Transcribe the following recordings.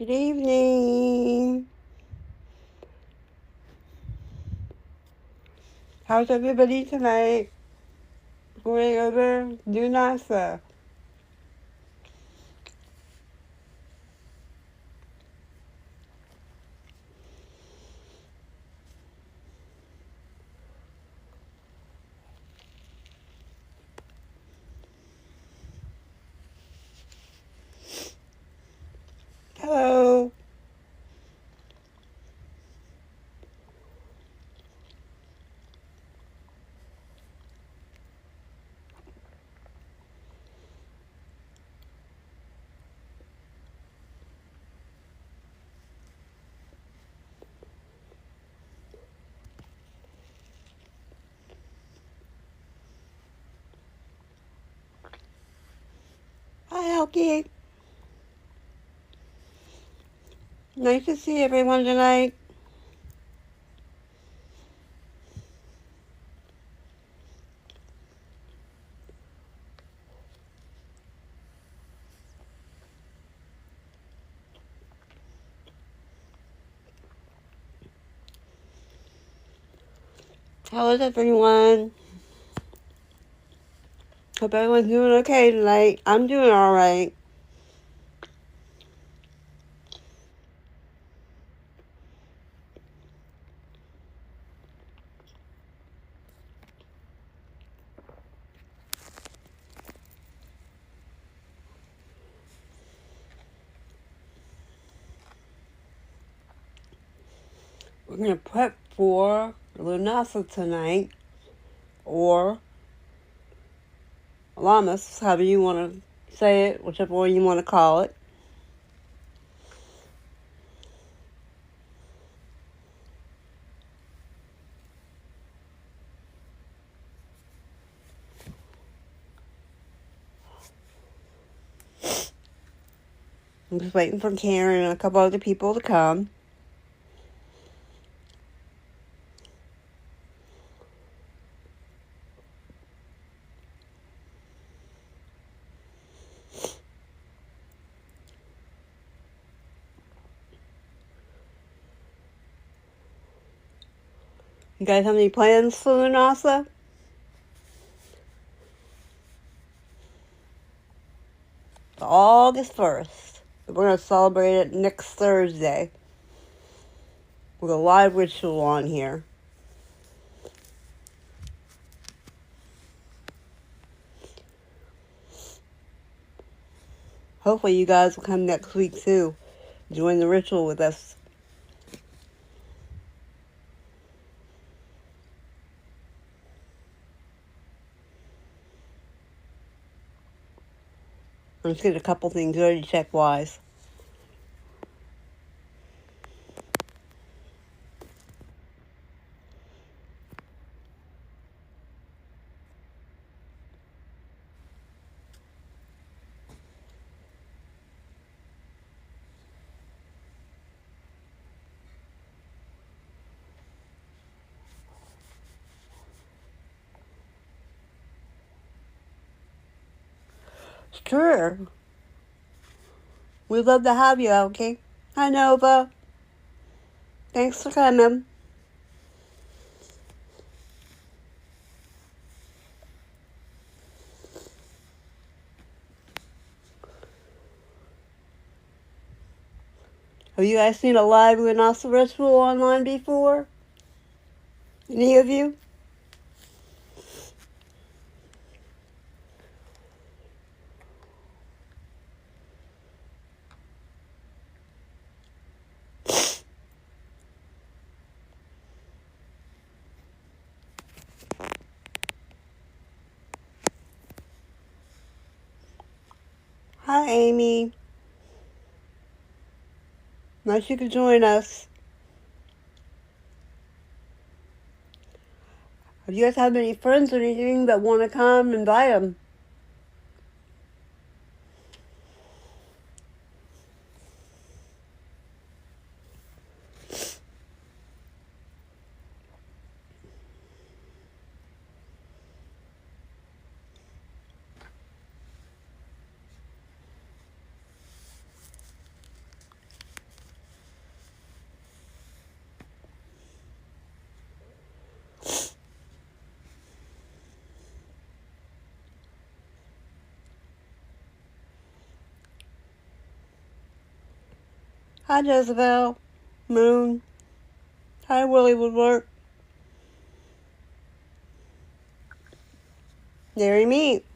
Good evening. How's everybody tonight? Going over Lughnasadh. Hello. Hi, Elkie. Nice to see everyone tonight. How is everyone? Hope everyone's doing okay tonight. I'm doing alright. We're going to prep for Lughnasadh tonight, or Lammas, however you want to say it, whichever one you want to call it. I'm just waiting for Karen and a couple other people to come. You guys have any plans for Lughnasadh? August 1st. We're going to celebrate it next Thursday with a live ritual on here. Hopefully you guys will come next week too. Join the ritual with us. Let's get a couple things ready check-wise. Sure. We'd love to have you, okay? Hi, Nova. Thanks for coming. Have you guys seen a live Lughnasadh ritual online before? Any of you? Hi, Amy. Nice you could join us. If you guys have any friends or anything that want to come, invite them. Hi, Jezebel. Moon. Hi, Willie Woodward. Dairy meat.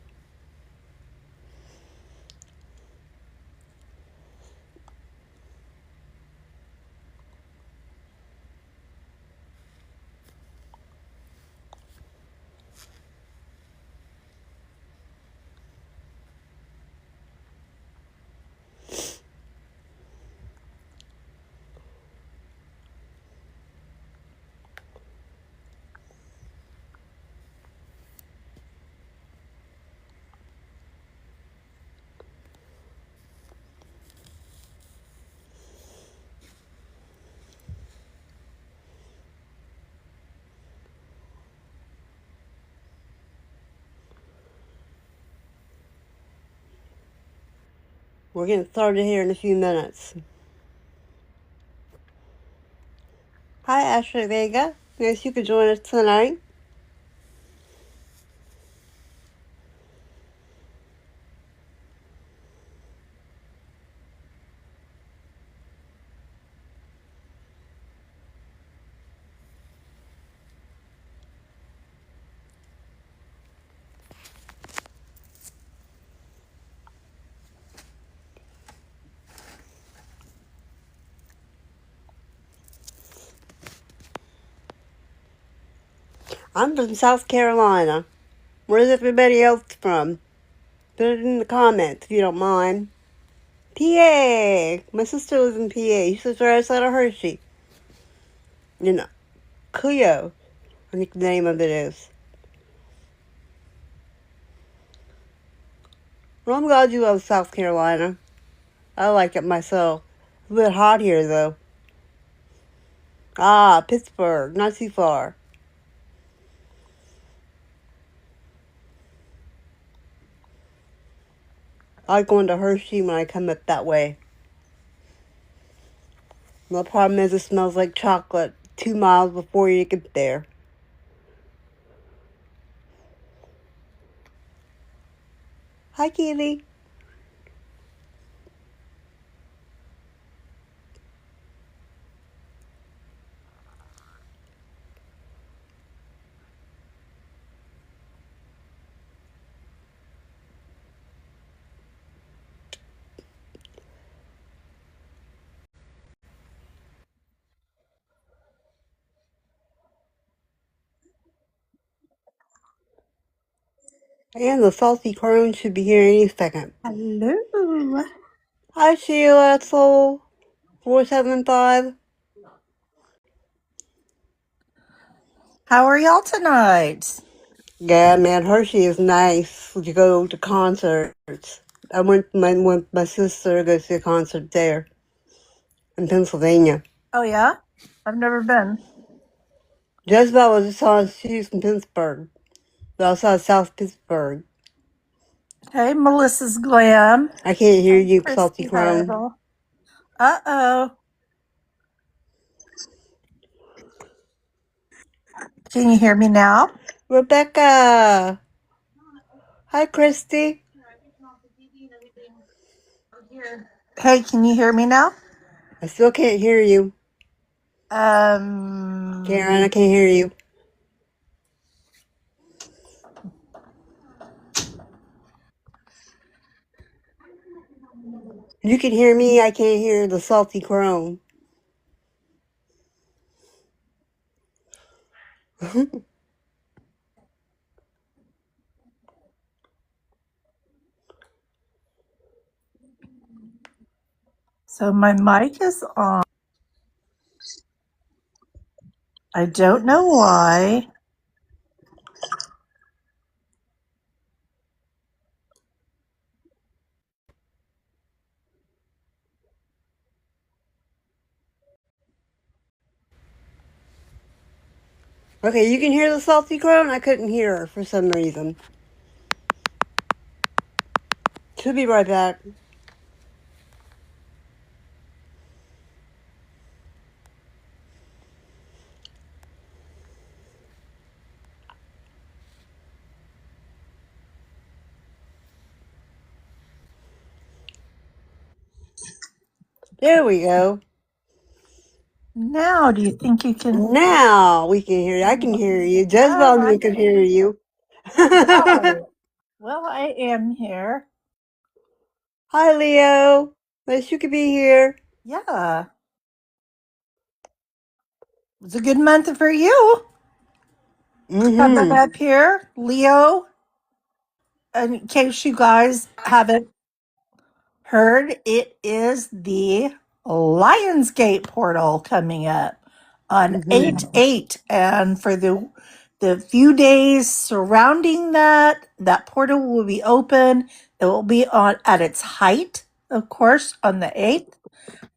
We're getting started here in a few minutes. Hi, Ashley Vega. Nice you could join us tonight. I'm from South Carolina. Where's everybody else from? Put it in the comments if you don't mind. PA. My sister lives in PA. She lives right outside of Hershey. You know, Cleo, I think the name of it is. Well, I'm glad you love South Carolina. I like it myself. It's a bit hot here, though. Ah, Pittsburgh. Not too far. I like going to Hershey when I come up that way. The problem is it smells like chocolate 2 miles before you get there. Hi, Keely. And the salty crone should be here any second. Hello. Hi, Sheila Soul 475. How are y'all tonight? Yeah, man, Hershey is nice. You go to concerts. I went with my sister to go see a concert there in Pennsylvania. Oh, yeah? I've never been. Jezebel was just on, she's from Pittsburgh. Outside South Pittsburgh. Hey, Melissa's Glam. I can't hear Hey, you, Salty Christy Crone. Hurdle. Uh-oh. Can you hear me now? Rebecca! Hi, Christy. Hey, can you hear me now? I still can't hear you. Karen, I can't hear you. You can hear me, I can't hear the Salty Crone. So my mic is on. I don't know why. Okay, you can hear the Salty Crone? I couldn't hear her for some reason. She'll be right back. There we go. Now, do you think you can? Now we can hear you. I can hear you. All Jezebel right. can hear you. Right. Well, I am here. Hi, Leo. Nice you could be here. Yeah. It's a good month for you. Coming Mm-hmm. up here, Leo. In case you guys haven't heard, it is the Lionsgate portal coming up on Mm-hmm. 8/8, and for the few days surrounding that portal will be open. It will be on at its height, of course, on the 8th,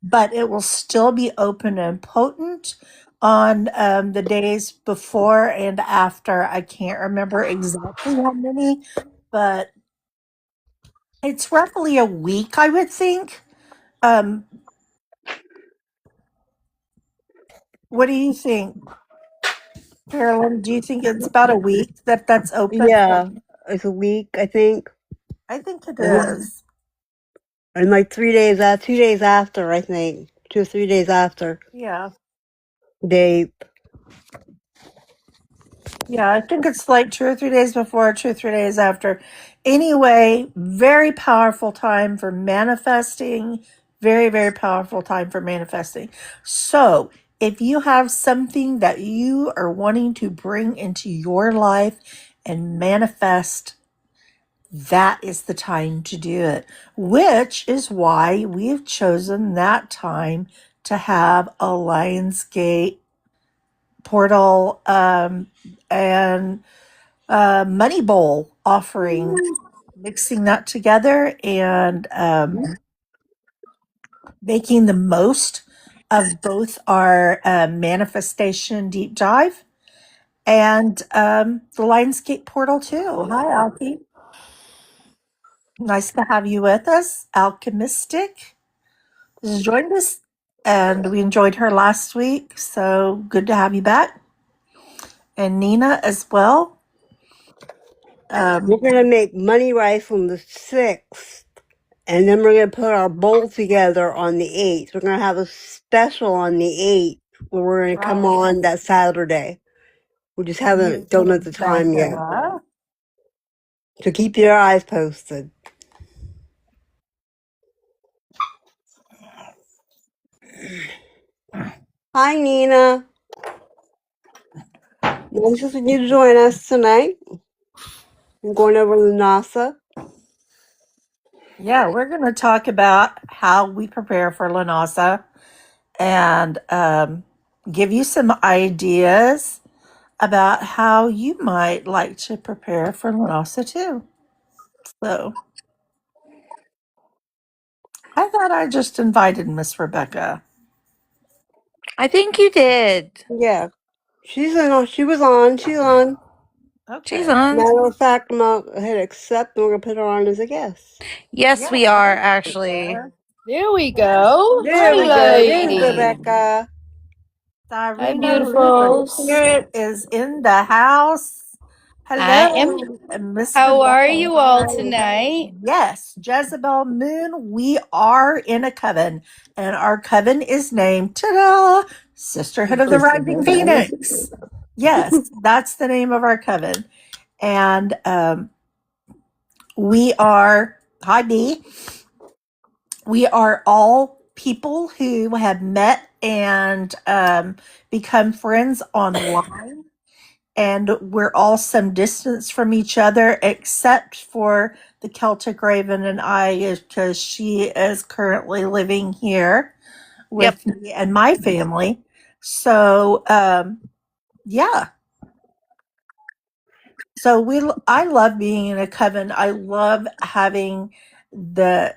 but it will still be open and potent on the days before and after. I can't remember exactly how many, but it's roughly a week, I would think. Um, what do you think, Carolyn? Do you think it's about a week that's open? Yeah, it's a week, I think. I think it And is. like 3 days, 2 days after, I think. 2 or 3 days after. Yeah. They, Yeah, I think it's like 2 or 3 days before, 2 or 3 days after. Anyway, very powerful time for manifesting. Very, very powerful time for manifesting. So, if you have something that you are wanting to bring into your life and manifest, that is the time to do it, which is why we have chosen that time to have a Lionsgate portal and money bowl offering, mixing that together and making the most of both our manifestation deep dive and the Lionsgate portal too. Hi, Alfie. Nice to have you with us. Alchemistic has joined us, and we enjoyed her last week. So good to have you back. And Nina as well. we're Um, going to make money rice on the 6th. And then we're going to put our bowl together on the 8th. We're going to have a special on the 8th where we're going to come right. on that Saturday. We just don't know the time yet. Rebecca. So keep your eyes posted. Hi, Nina. Nice of you to join us tonight. I'm going over to NASA. Yeah, we're going to talk about how we prepare for Lanasa and give you some ideas about how you might like to prepare for Lanasa too. So I thought I just invited Miss Rebecca. I think you did. Yeah, she's in. She was on. She's on. She's Okay. on. Matter of fact, I'm going to hit accept and we're going to put her on as a guest. Yes, Yeah. we are actually. There we go. There Hi, we go. There's ladies. Rebecca. Hi, Irina River beautifuls. Spirit is in the house. I Hello, am. Miss How are Rebecca. you all tonight? Yes, Jezebel Moon, we are in a coven, and our coven is named, ta-da, Sisterhood of the Rising Phoenix. Yes, that's the name of our coven. And we are, hi B, we are all people who have met and become friends online, and we're all some distance from each other, except for the Celtic Raven and I, because she is currently living here Yep. with me and my family. So, yeah. So I love being in a coven. I love having the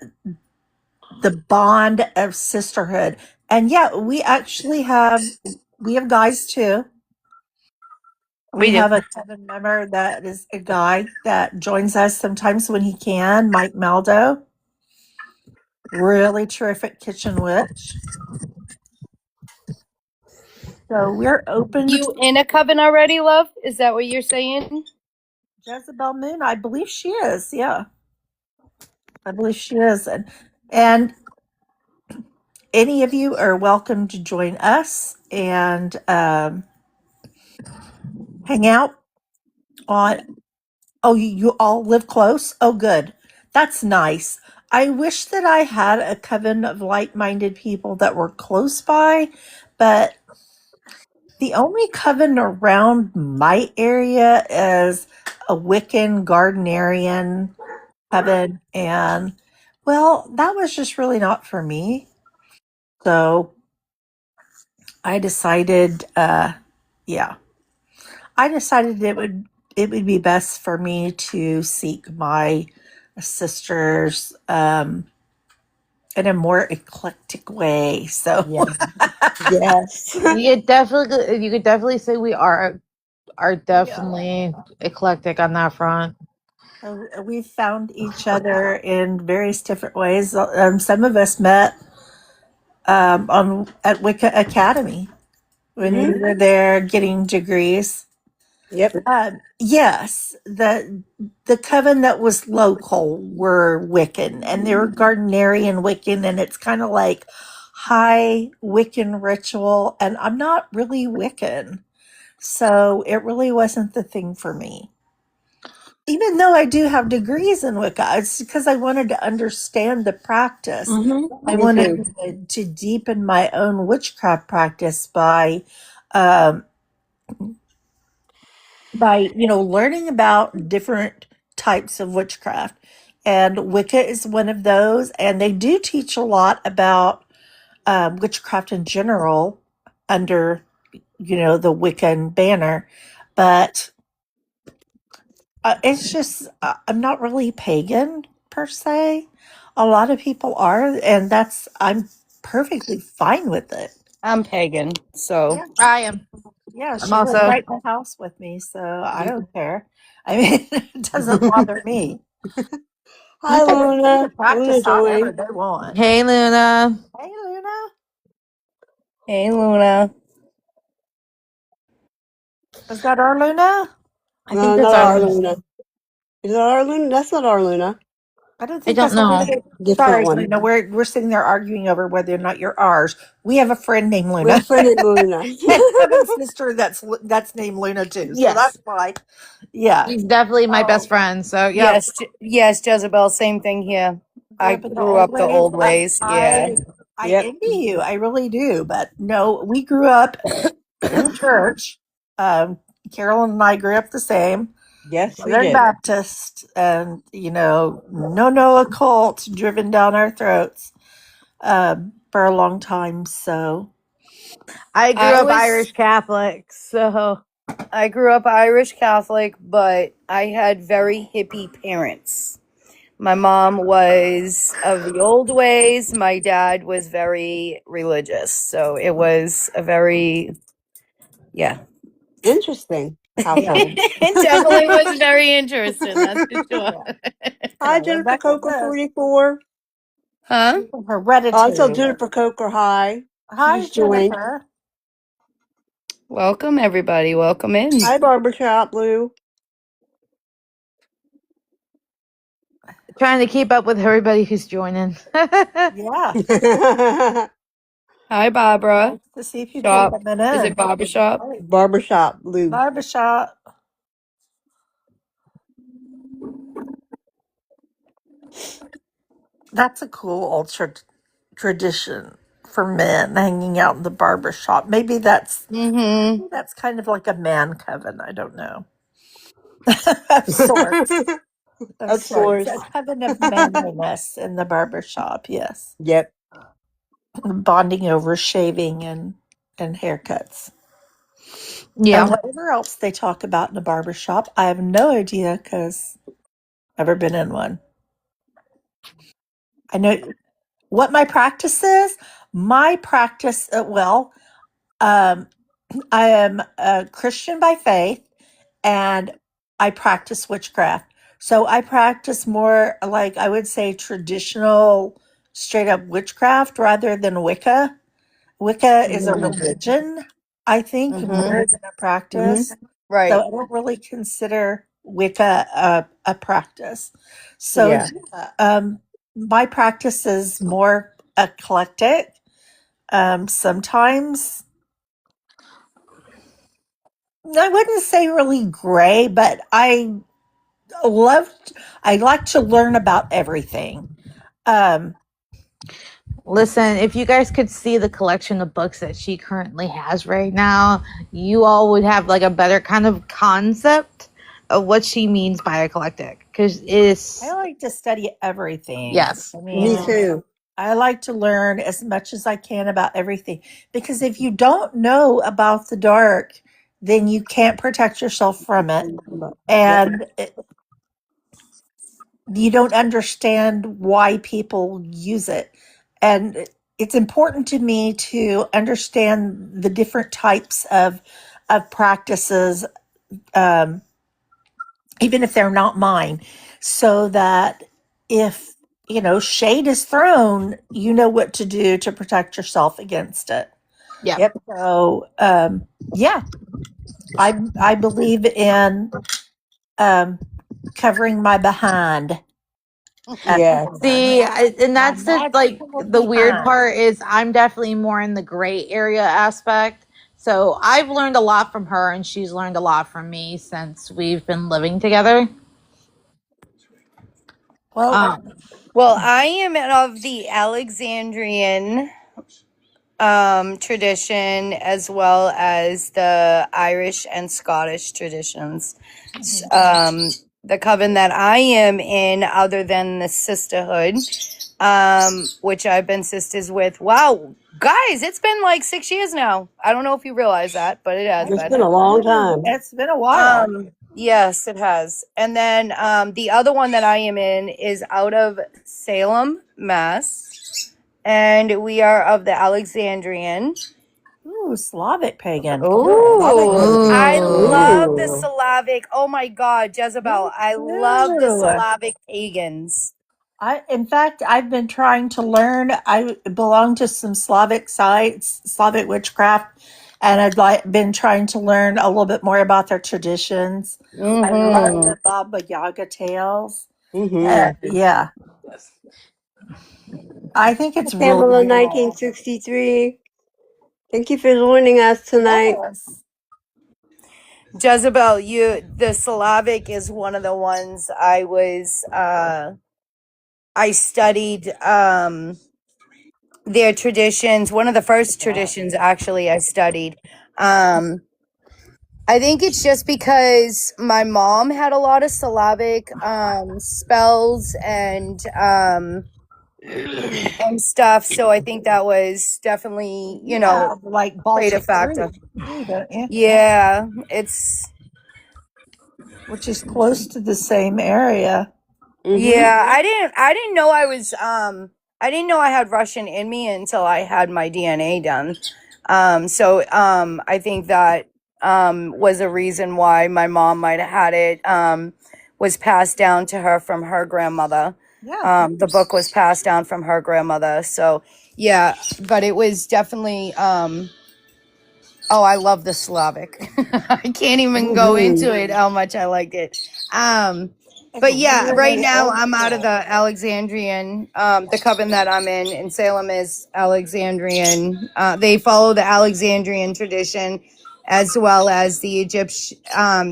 the bond of sisterhood. And yeah, we have guys too. We We do. have a coven member that is a guy that joins us sometimes when he can, Mike Maldo. Really terrific kitchen witch. So we're open You to in a coven already, love? Is that what you're saying? Jezebel Moon. I believe she is. Yeah, I believe she is. And any of you are welcome to join us and hang out on. Oh, you all live close? Oh, good. That's nice. I wish that I had a coven of like minded people that were close by, but the only coven around my area is a Wiccan Gardenerian coven. And, well, that was just really not for me. So I decided, yeah, I decided it would be best for me to seek my sisters in a more eclectic way. So Yes. You could definitely say we are yeah. definitely eclectic on that front. We've found each other in various different ways. Some of us met on at Wicca Academy when we were there getting degrees. Yep. Yes, the coven that was local were Wiccan, and they were Gardnerian Wiccan, and it's kind of like high Wiccan ritual, and I'm not really Wiccan, so it really wasn't the thing for me. Even though I do have degrees in Wicca, it's because I wanted to understand the practice. I Me wanted too. to deepen my own witchcraft practice um, by learning about different types of witchcraft, and Wicca is one of those. And they do teach a lot about witchcraft in general under the Wiccan banner, but it's just I'm not really pagan per se. A lot of people are, and I'm perfectly fine with it. I'm pagan, so Yeah. I am. Yeah, I'm she lives also. right in the house with me, so I don't care. I mean, it doesn't bother me. Hi, They Luna. can practice Luna however joined. they want. Hey, Luna. Hey, Luna. hey, Luna. Is that our Luna? I think No, that's not our our Luna. Luna. Is that our Luna? That's not our Luna. I don't I think don't that's our know. Luna. Different Sorry, one. Luna. We're sitting there arguing over whether or not you're ours. We have a friend named We have Luna. a friend named Luna. And Kevin's sister that's named Luna too. So Yes. that's why. Yeah. She's definitely my best friend. So, yep. Yes, yes, Jezebel. Same thing here. Grew I up in the grew old up the ways. old ways. Yeah. I Yep. envy you. I really do. But no, we grew up in the church. Carolyn and I grew up the same. Yes, we Southern did. Baptist, and no occult driven down our throats for a long time. So I grew up Irish Catholic. So, I grew up Irish Catholic, but I had very hippie parents. My mom was of the old ways. My dad was very religious. So it was a very, yeah. Interesting household. It definitely was very interesting, that's for sure. Hi, yeah, Jennifer Rebecca Coker does 44. Huh? Also, hereditary. Jennifer Coker, hi. She Hi, just joined. Jennifer. Welcome, everybody. Welcome in. Hi, Barbershop Lou. trying to keep up with everybody who's joining. Yeah. Hi, Barbara. Nice to see people Shop. coming in. Is it Barbershop? Barbershop Lou. Barbershop. That's a cool old tradition for men hanging out in the barbershop. Maybe that's kind of like a man coven. I don't know. Of sorts. Of Of sorts. course. A coven of manliness in the barbershop, yes. Yep. Bonding over shaving and haircuts. Yeah. And whatever else they talk about in a barbershop, I have no idea because I've never been in one. I know what my practice is. My practice, I am a Christian by faith and I practice witchcraft. So I practice more like I would say traditional, straight up witchcraft rather than Wicca. Wicca is a religion, I think, more than a practice. So Right. I don't really consider Wicca a practice. So Yeah. my practice is more eclectic. Sometimes I wouldn't say really gray, but I like to learn about everything. Listen, if you guys could see the collection of books that she currently has right now, you all would have like a better kind of concept of what she means by eclectic. Because it is, I like to study everything. yes. I Me mean, too. I like to learn as much as I can about everything because if you don't know about the dark, then you can't protect yourself from it. Yep. And you don't understand why people use it. And it's important to me to understand the different types of practices, um, even if they're not mine, so that if shade is thrown, you know what to do to protect yourself against it. Yeah. Yep. So yeah, I believe in um, covering my behind. At Yeah. home. See, and My that's the like magical the weird behind. part is I'm definitely more in the gray area aspect. So I've learned a lot from her, and she's learned a lot from me since we've been living together. Well, Well, I am of the Alexandrian tradition as well as the Irish and Scottish traditions. The coven that I am in, other than the Sisterhood, which I've been sisters with. Wow, guys, it's been like 6 years now. I don't know if you realize that, but it has It's been. been a long time. it's been a while. Yes, it has. And then the other one that I am in is out of Salem, Mass. And we are of the Alexandrian. Ooh, Slavic pagan. Ooh, I love the Ooh. Slavic. Oh my God, Me Jezebel. I love the too. Slavic pagans. In fact, I've been trying to learn. I belong to some Slavic sites, Slavic witchcraft, and been trying to learn a little bit more about their traditions. I love Mm-hmm. the Baba Yaga tales. Mm-hmm. Yeah, I think it's really Pamela, cool. 1963. Thank you for joining us tonight. Yes. Jezebel, the Slavic is one of the ones I studied their traditions. One of the first traditions actually I studied. I think it's just because my mom had a lot of Slavic spells and stuff, so I think that was definitely, Yeah, like played a Baltic factor. fruit too, don't you? Yeah, it's Which is close to the same area. Mm-hmm. yeah, I didn't know I didn't know I had Russian in me until I had my DNA done. So I think that was a reason why my mom might have had it, was passed down to her from her grandmother. Yeah. The book was passed down from her grandmother. So yeah, but it was definitely oh, I love the Slavic. I can't even go Mm-hmm. into it how much I liked it. It's But yeah, right really now old I'm out of school. the Alexandrian. The coven that I'm in Salem is Alexandrian. They follow the Alexandrian tradition as well as the Egyptian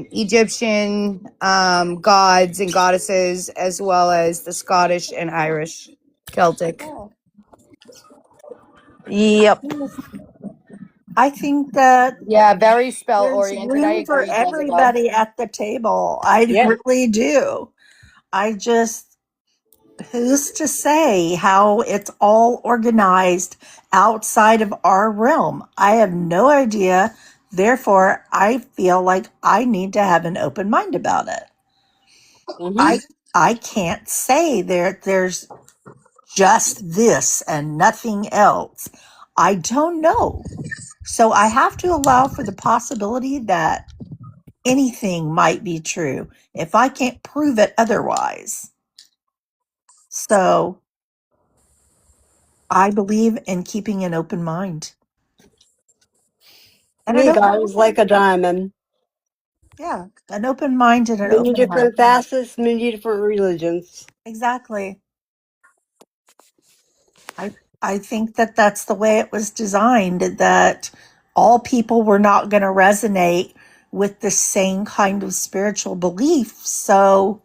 gods and goddesses, as well as the Scottish and Irish Celtic. Oh. Yep. I think that Yeah, very spell there's oriented. I room for agree, Jezebel. everybody at the table. I Yep. really do. I just, who's to say how it's all organized outside of our realm? I have no idea. Therefore, I feel like I need to have an open mind about it. Mm-hmm. I can't say there's just this and nothing else. I don't know. So I have to allow for the possibility that anything might be true if I can't prove it otherwise. So I believe in keeping an open mind. To And an me, open God is like a diamond. yeah, an open mind and an Many open heart. different facets, many different religions. Exactly. I I think that that's the way it was designed, that all people were not going to resonate with the same kind of spiritual belief. So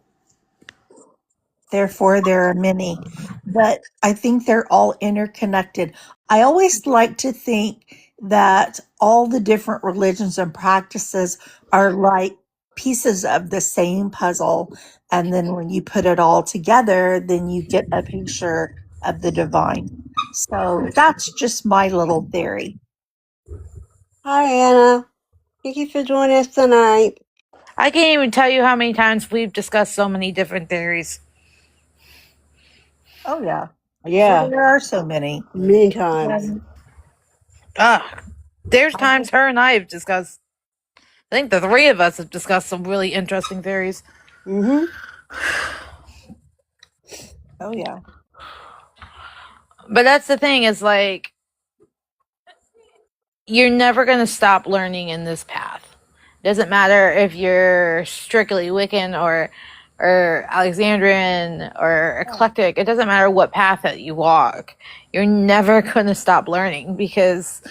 therefore, there are many, but I think they're all interconnected. I always like to think that all the different religions and practices are like pieces of the same puzzle. And then when you put it all together, then you get a picture of the divine. So that's just my little theory. Hi, Anna. Thank you for joining us tonight. I can't even tell you how many times we've discussed so many different theories. Oh, yeah. Yeah, There are so many. many times. There's times her and I have discussed. I think the three of us have discussed some really interesting theories. Mm-hmm. Oh, yeah. But that's the thing, is like, you're never going to stop learning in this path. Doesn't matter if you're strictly Wiccan or Alexandrian or eclectic. It doesn't matter what path that you walk. You're never going to stop learning, because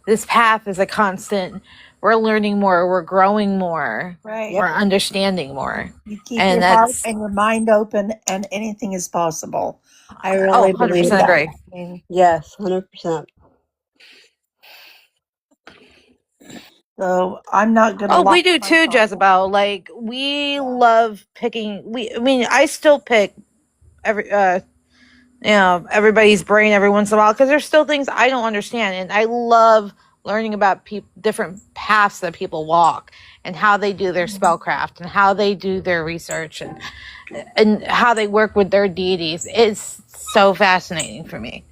this path is a constant. We're learning more. We're growing more. Right. We're understanding more. You keep And your heart that's and your mind open, and anything is possible. I really believe 100% that. agree. I mean, Yes, 100%. so I'm not going to. Oh, we do too, Jezebel. Like, we love picking. I mean, I still pick everybody's brain every once in a while, because there's still things I don't understand, and I love learning about different paths that people walk, and how they do their spellcraft, and how they do their research, and how they work with their deities. It's so fascinating for me.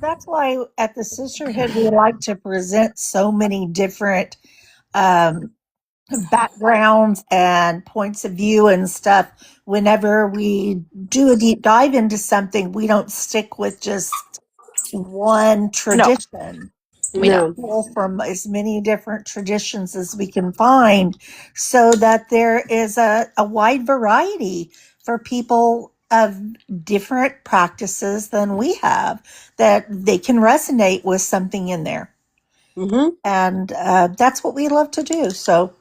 That's why at the Sisterhood we like to present so many different backgrounds and points of view and stuff. Whenever we do a deep dive into something, we don't stick with just one tradition. We No. pull from as many different traditions as we can find, so that there is a wide variety for people of different practices than we have, that they can resonate with something in there. Mm-hmm. And that's what we love to do. So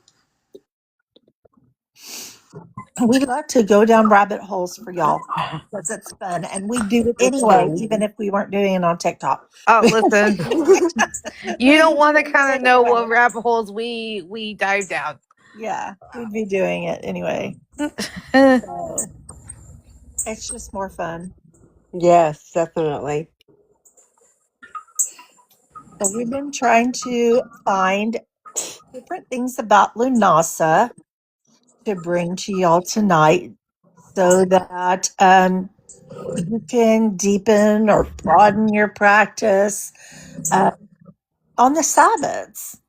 we love to go down rabbit holes for y'all, because it's fun, and we do it anyway, even if we weren't doing it on TikTok. Oh, listen, you don't want to kind of know what rabbit holes we dive down. Yeah, we'd be doing it anyway. So it's just more fun. Yes, definitely. So we've been trying to find different things about Lughnasadh to bring to y'all tonight, so that you can deepen or broaden your practice on the Sabbats.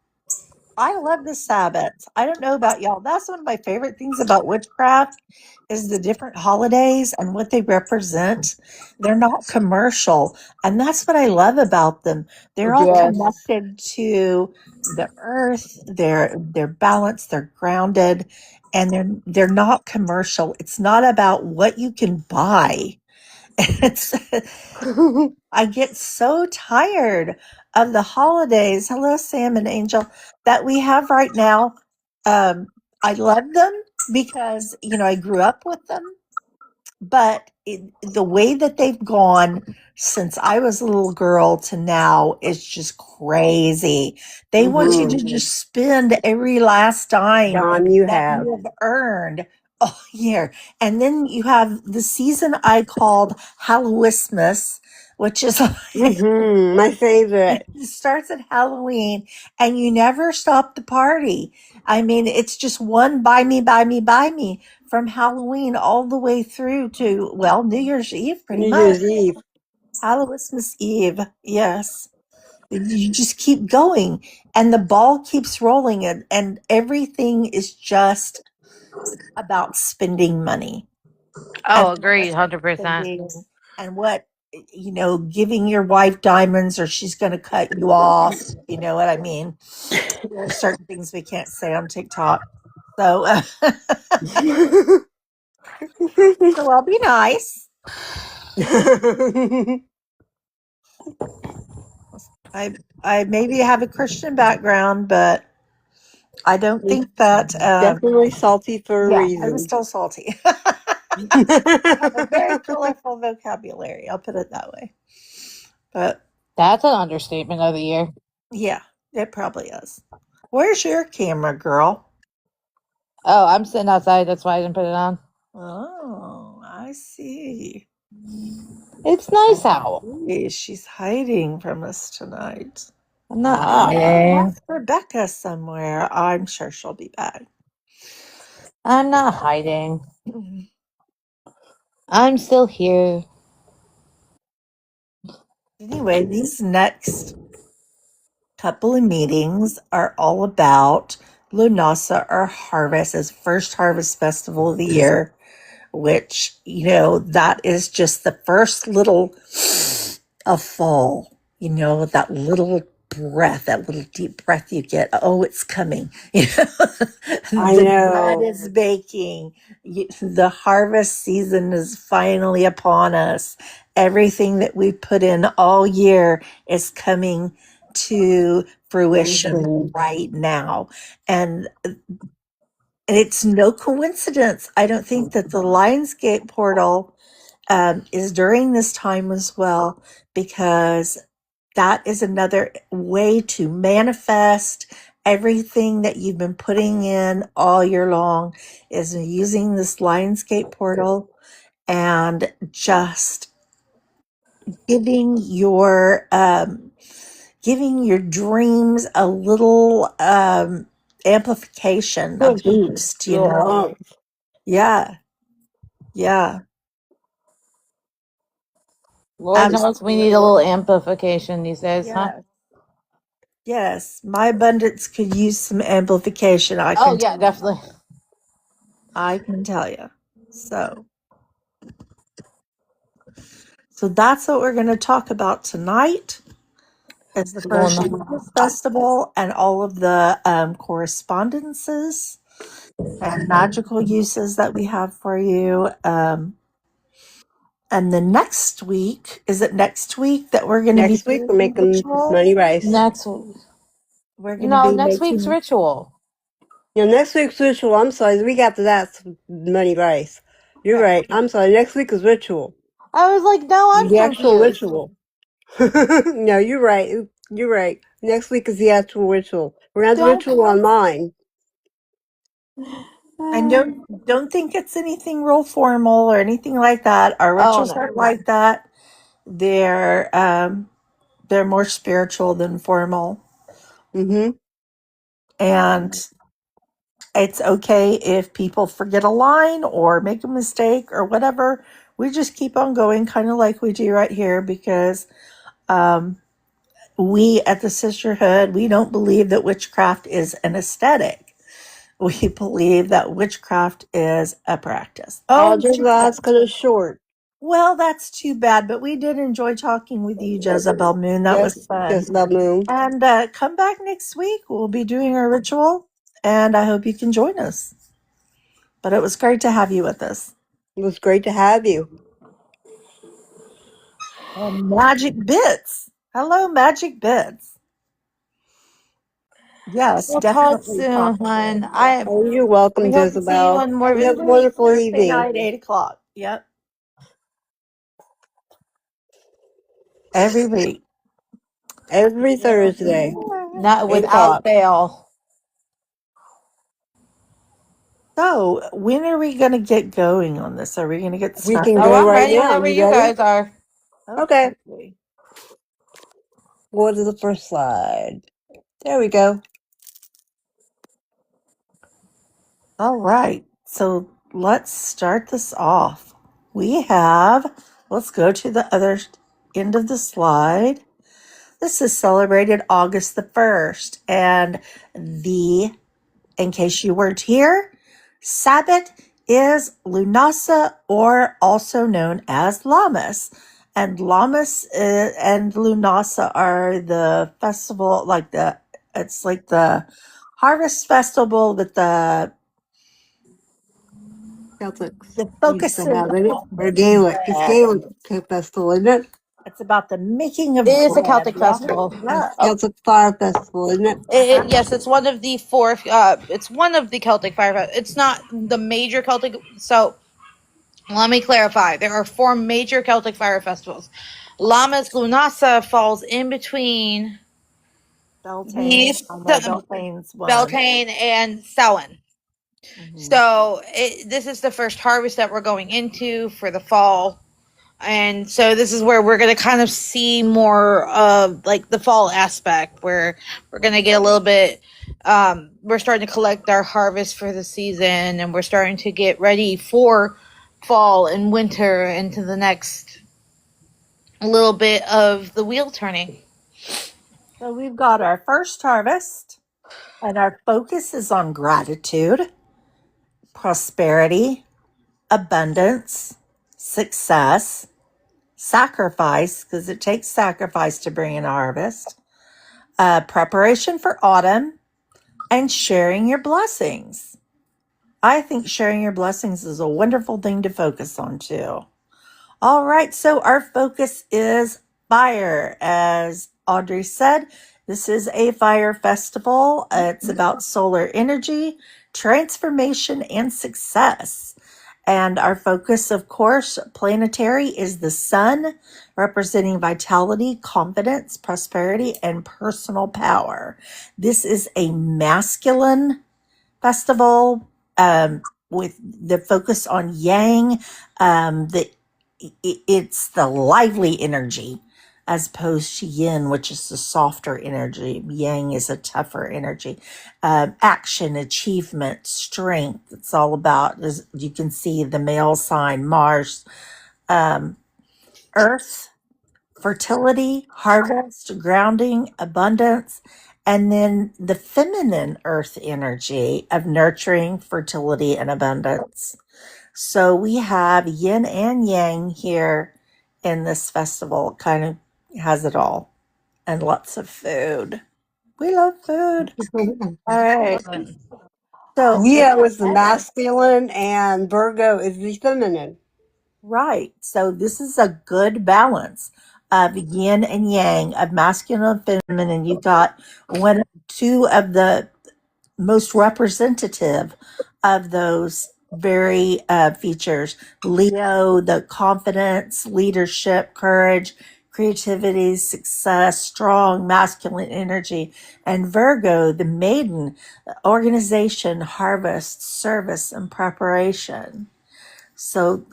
I love the Sabbats. I don't know about y'all. That's one of my favorite things about witchcraft, is the different holidays and what they represent. They're not commercial, and that's what I love about them. They're all Yes. connected to the earth. They're balanced. They're grounded, and they're not commercial. It's not about what you can buy. It's I get so tired of the holidays. Hello, Sam and Angel, that we have right now. I love them because, I grew up with them, but the way that they've gone since I was a little girl to now is just crazy. They want you to just spend every last dime you that have. you have earned all year. And then you have the season I called Hallowismas, which is My favorite. it starts at Halloween, and you never stop the party. I mean, it's just one buy me, buy me, buy me from Halloween all the way through to, well, New Year's Eve, pretty New much. Year's Eve. Hallowismas Eve, yes. You just keep going, and the ball keeps rolling, and everything is just about spending money. Oh, And agreed, 100%. spending, and what, giving your wife diamonds or she's going to cut you off. You know what I mean? There are certain things we can't say on TikTok. So, so I'll be nice. I maybe have a Christian background, but I don't think that. Definitely salty for a Yeah, I was reason. still salty. I have a very colorful vocabulary. I'll put it that way. But That's an understatement of the year. yeah, it probably is. Where's your camera, girl? Oh, I'm sitting outside. That's why I didn't put it on. Oh, I see. It's nice out. Hey, she's hiding from us tonight. I'm not I hiding. lost Rebecca somewhere. I'm sure she'll be back. I'm not hiding. I'm still here. Anyway, these next couple of meetings are all about Lughnasadh, or harvest, as first harvest festival of the year, which, that is just the first little of fall, that little breath, that little deep breath you get. Oh, it's coming. I The bread know. is baking. The harvest season is finally upon us. Everything that we put in all year is coming to fruition right now. And it's no coincidence. I don't think that the Lionsgate portal is during this time as well, because that is another way to manifest everything that you've been putting in all year long, is using this Lionsgate portal and just giving your dreams a little amplification, a boost, Little Yeah. Yeah. Lord knows we need a little amplification these days, huh? Yes. Yes. My abundance could use some amplification. Oh yeah, definitely. I can tell you. So that's what we're going to talk about tonight. It's the first Harvest festival and all of the correspondences and magical uses that we have for you. And the next week, is it next week that we're going to be Next week we're making money rice. Next week's ritual. Next week's ritual. I'm sorry. The week after that's money rice. You're right. I'm sorry. Next week is ritual. I was like, no, I'm the actual confused. ritual. No, you're right. You're right. Next week is the actual ritual. We're gonna have the ritual online. And don't think it's anything real formal or anything like that. Our rituals aren't like that. They're more spiritual than formal. Mm-hmm. And it's okay if people forget a line or make a mistake or whatever. We just keep on going, kind of like we do right here, because we at the Sisterhood, we don't believe that witchcraft is an aesthetic. We believe that witchcraft is a practice. That's kind of short. Well, that's too bad, but we did enjoy talking with you, Jezebel Moon. That was fun. Jezebel Moon. And come back next week. We'll be doing our ritual, and I hope you can join us. But it was great to have you with us. It was great to have you. Magic Bits. Hello, Magic Bits. Yes, We'll definitely. talk soon, hon. You're welcome, we hope to see you Jezebel. on more You have a wonderful Thursday evening. night, 8:00. Yep. Every week. Every Thursday. Not without fail. So, when are we going to get going on this? Are we going to get started? We can go right now. Whenever you guys are. Okay. Go to the first slide. There we go. All right. So let's start this off. Let's go to the other end of the slide. This is celebrated August the 1st. And in case you weren't here, Sabbat is Lughnasadh, or also known as Lammas. And Lammas and Lughnasadh are the festival, it's like the harvest festival with the Celtics. focus Or Gaelic. It's Gaelic festival, isn't it? It's about the making of It is a bread. Celtic Lots festival. of love. Celtic Fire Festival, isn't it? Yes, it's one of the four. It's one of the Celtic fire. It's not the major Celtic. So let me clarify. There are four major Celtic fire festivals. Lammas Lughnasadh falls in between Beltane. the I know Beltane's one. Beltane and Samhain. Mhm. So this is the first harvest that we're going into for the fall. And so this is where we're going to kind of see more of like the fall aspect, where we're going to get a little bit, we're starting to collect our harvest for the season, and we're starting to get ready for fall and winter into the next little bit of the wheel turning. So we've got our first harvest, and our focus is on gratitude, prosperity, abundance, success, sacrifice, because it takes sacrifice to bring in a harvest, preparation for autumn, and sharing your blessings. I think sharing your blessings is a wonderful thing to focus on too. All right, so our focus is fire. As Audrey said, this is a fire festival. It's about solar energy, transformation, and success. And our focus, of course, planetary, is the sun, representing vitality, confidence, prosperity, and personal power. This is a masculine festival, with the focus on yang. It's the lively energy as opposed to yin, which is the softer energy. Yang is a tougher energy. Action, achievement, strength. It's all about, as you can see, the male sign, Mars. Earth, fertility, harvest, grounding, abundance, and then the feminine earth energy of nurturing, fertility, and abundance. So we have yin and yang here in this festival. It kind of has it all, and lots of food. We love food. All right. So, Leo is the masculine and Virgo is the feminine. right. So this is a good balance of yin and yang, of masculine and feminine. You got two of the most representative of those very features. Leo, the confidence, leadership, courage, creativity, success, strong masculine energy, and Virgo, the maiden, organization, harvest, service, and preparation. So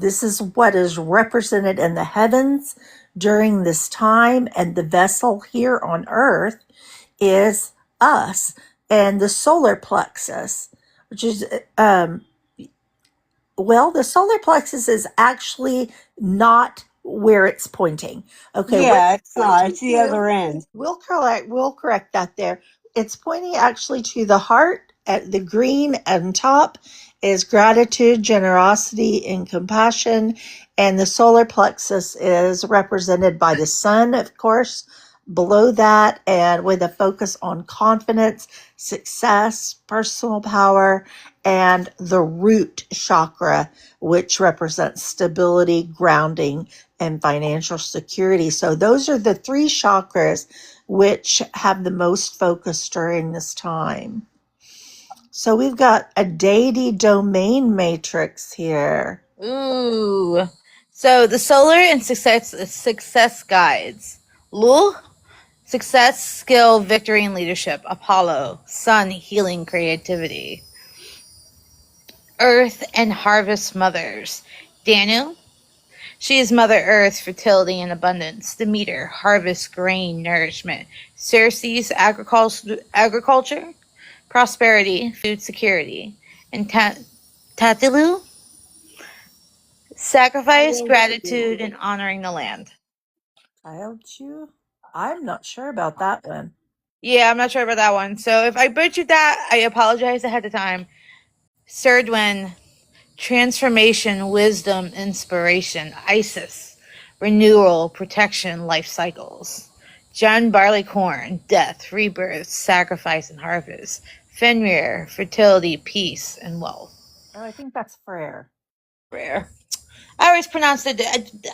this is what is represented in the heavens during this time, and the vessel here on earth is us, and the solar plexus, which is the solar plexus is actually not where it's pointing. Okay, Yeah, it's not. pointing It's the to, other end. we'll correct that there. It's pointing actually to the heart. At the green on top is gratitude, generosity, and compassion. And the solar plexus is represented by the sun, of course, below that, and with a focus on confidence, success, personal power, and the root chakra, which represents stability, grounding, and financial security. So those are the three chakras which have the most focus during this time. So we've got a deity domain matrix here. Ooh. So the solar and success guides. Lul, success, skill, victory, and leadership. Apollo, sun, healing, creativity. Earth and harvest mothers. Danu, she is Mother Earth, fertility and abundance. Demeter, harvest, grain, nourishment. Ceres, agriculture, prosperity, food security. And Tatilu, sacrifice, gratitude, and honoring the land. I'm not sure about that one. Yeah, I'm not sure about that one. So if I butchered that, I apologize ahead of time. Serdwen, transformation, wisdom, inspiration. Isis, renewal, protection, life cycles. John Barleycorn, death, rebirth, sacrifice, and harvest. Fenrir, fertility, peace, and wealth. Oh, I think that's Frere. Rare. I always pronounced it.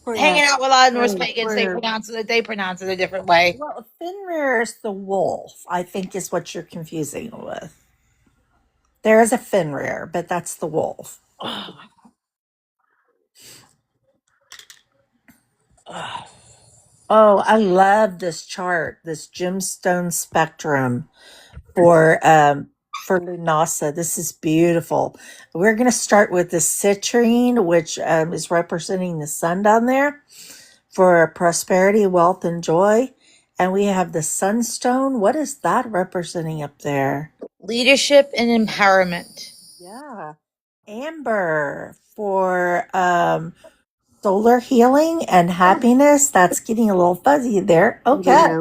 hanging out with a lot of Norse Where, pagans, they where, pronounce it a different way. well, Fenrir is the wolf, I think is what you're confusing it with. There is a Fenrir, but that's the wolf. Oh, I love this chart, this gemstone spectrum for Lughnasadh. This is beautiful. We're going to start with the citrine, which is representing the sun down there for prosperity, wealth, and joy. And we have the sunstone. What is that representing up there? Leadership and empowerment. Yeah. Amber for solar healing and happiness. That's getting a little fuzzy there. Okay. Yeah.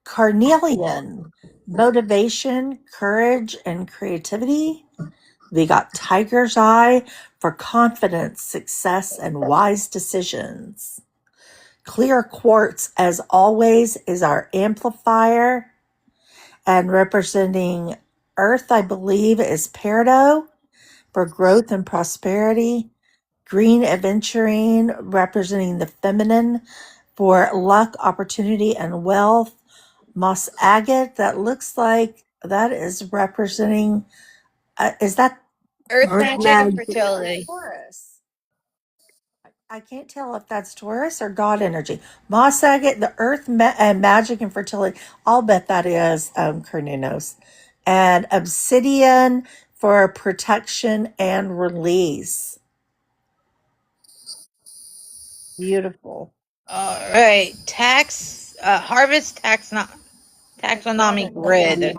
Carnelian, motivation, courage, and creativity. We got tiger's eye for confidence, success, and wise decisions. Clear quartz, as always, is our amplifier, and representing earth, I believe, is peridot for growth and prosperity. Green aventurine, representing the feminine for luck, opportunity, and wealth. Moss agate, that looks like that is representing, is that Earth Earth magic and magic. fertility. Taurus? I can't tell if that's Taurus or God energy. Moss agate, the earth and magic and fertility. I'll bet that is Carnunos. And obsidian for protection and release. Beautiful. All right. Harvest taxonomy grid.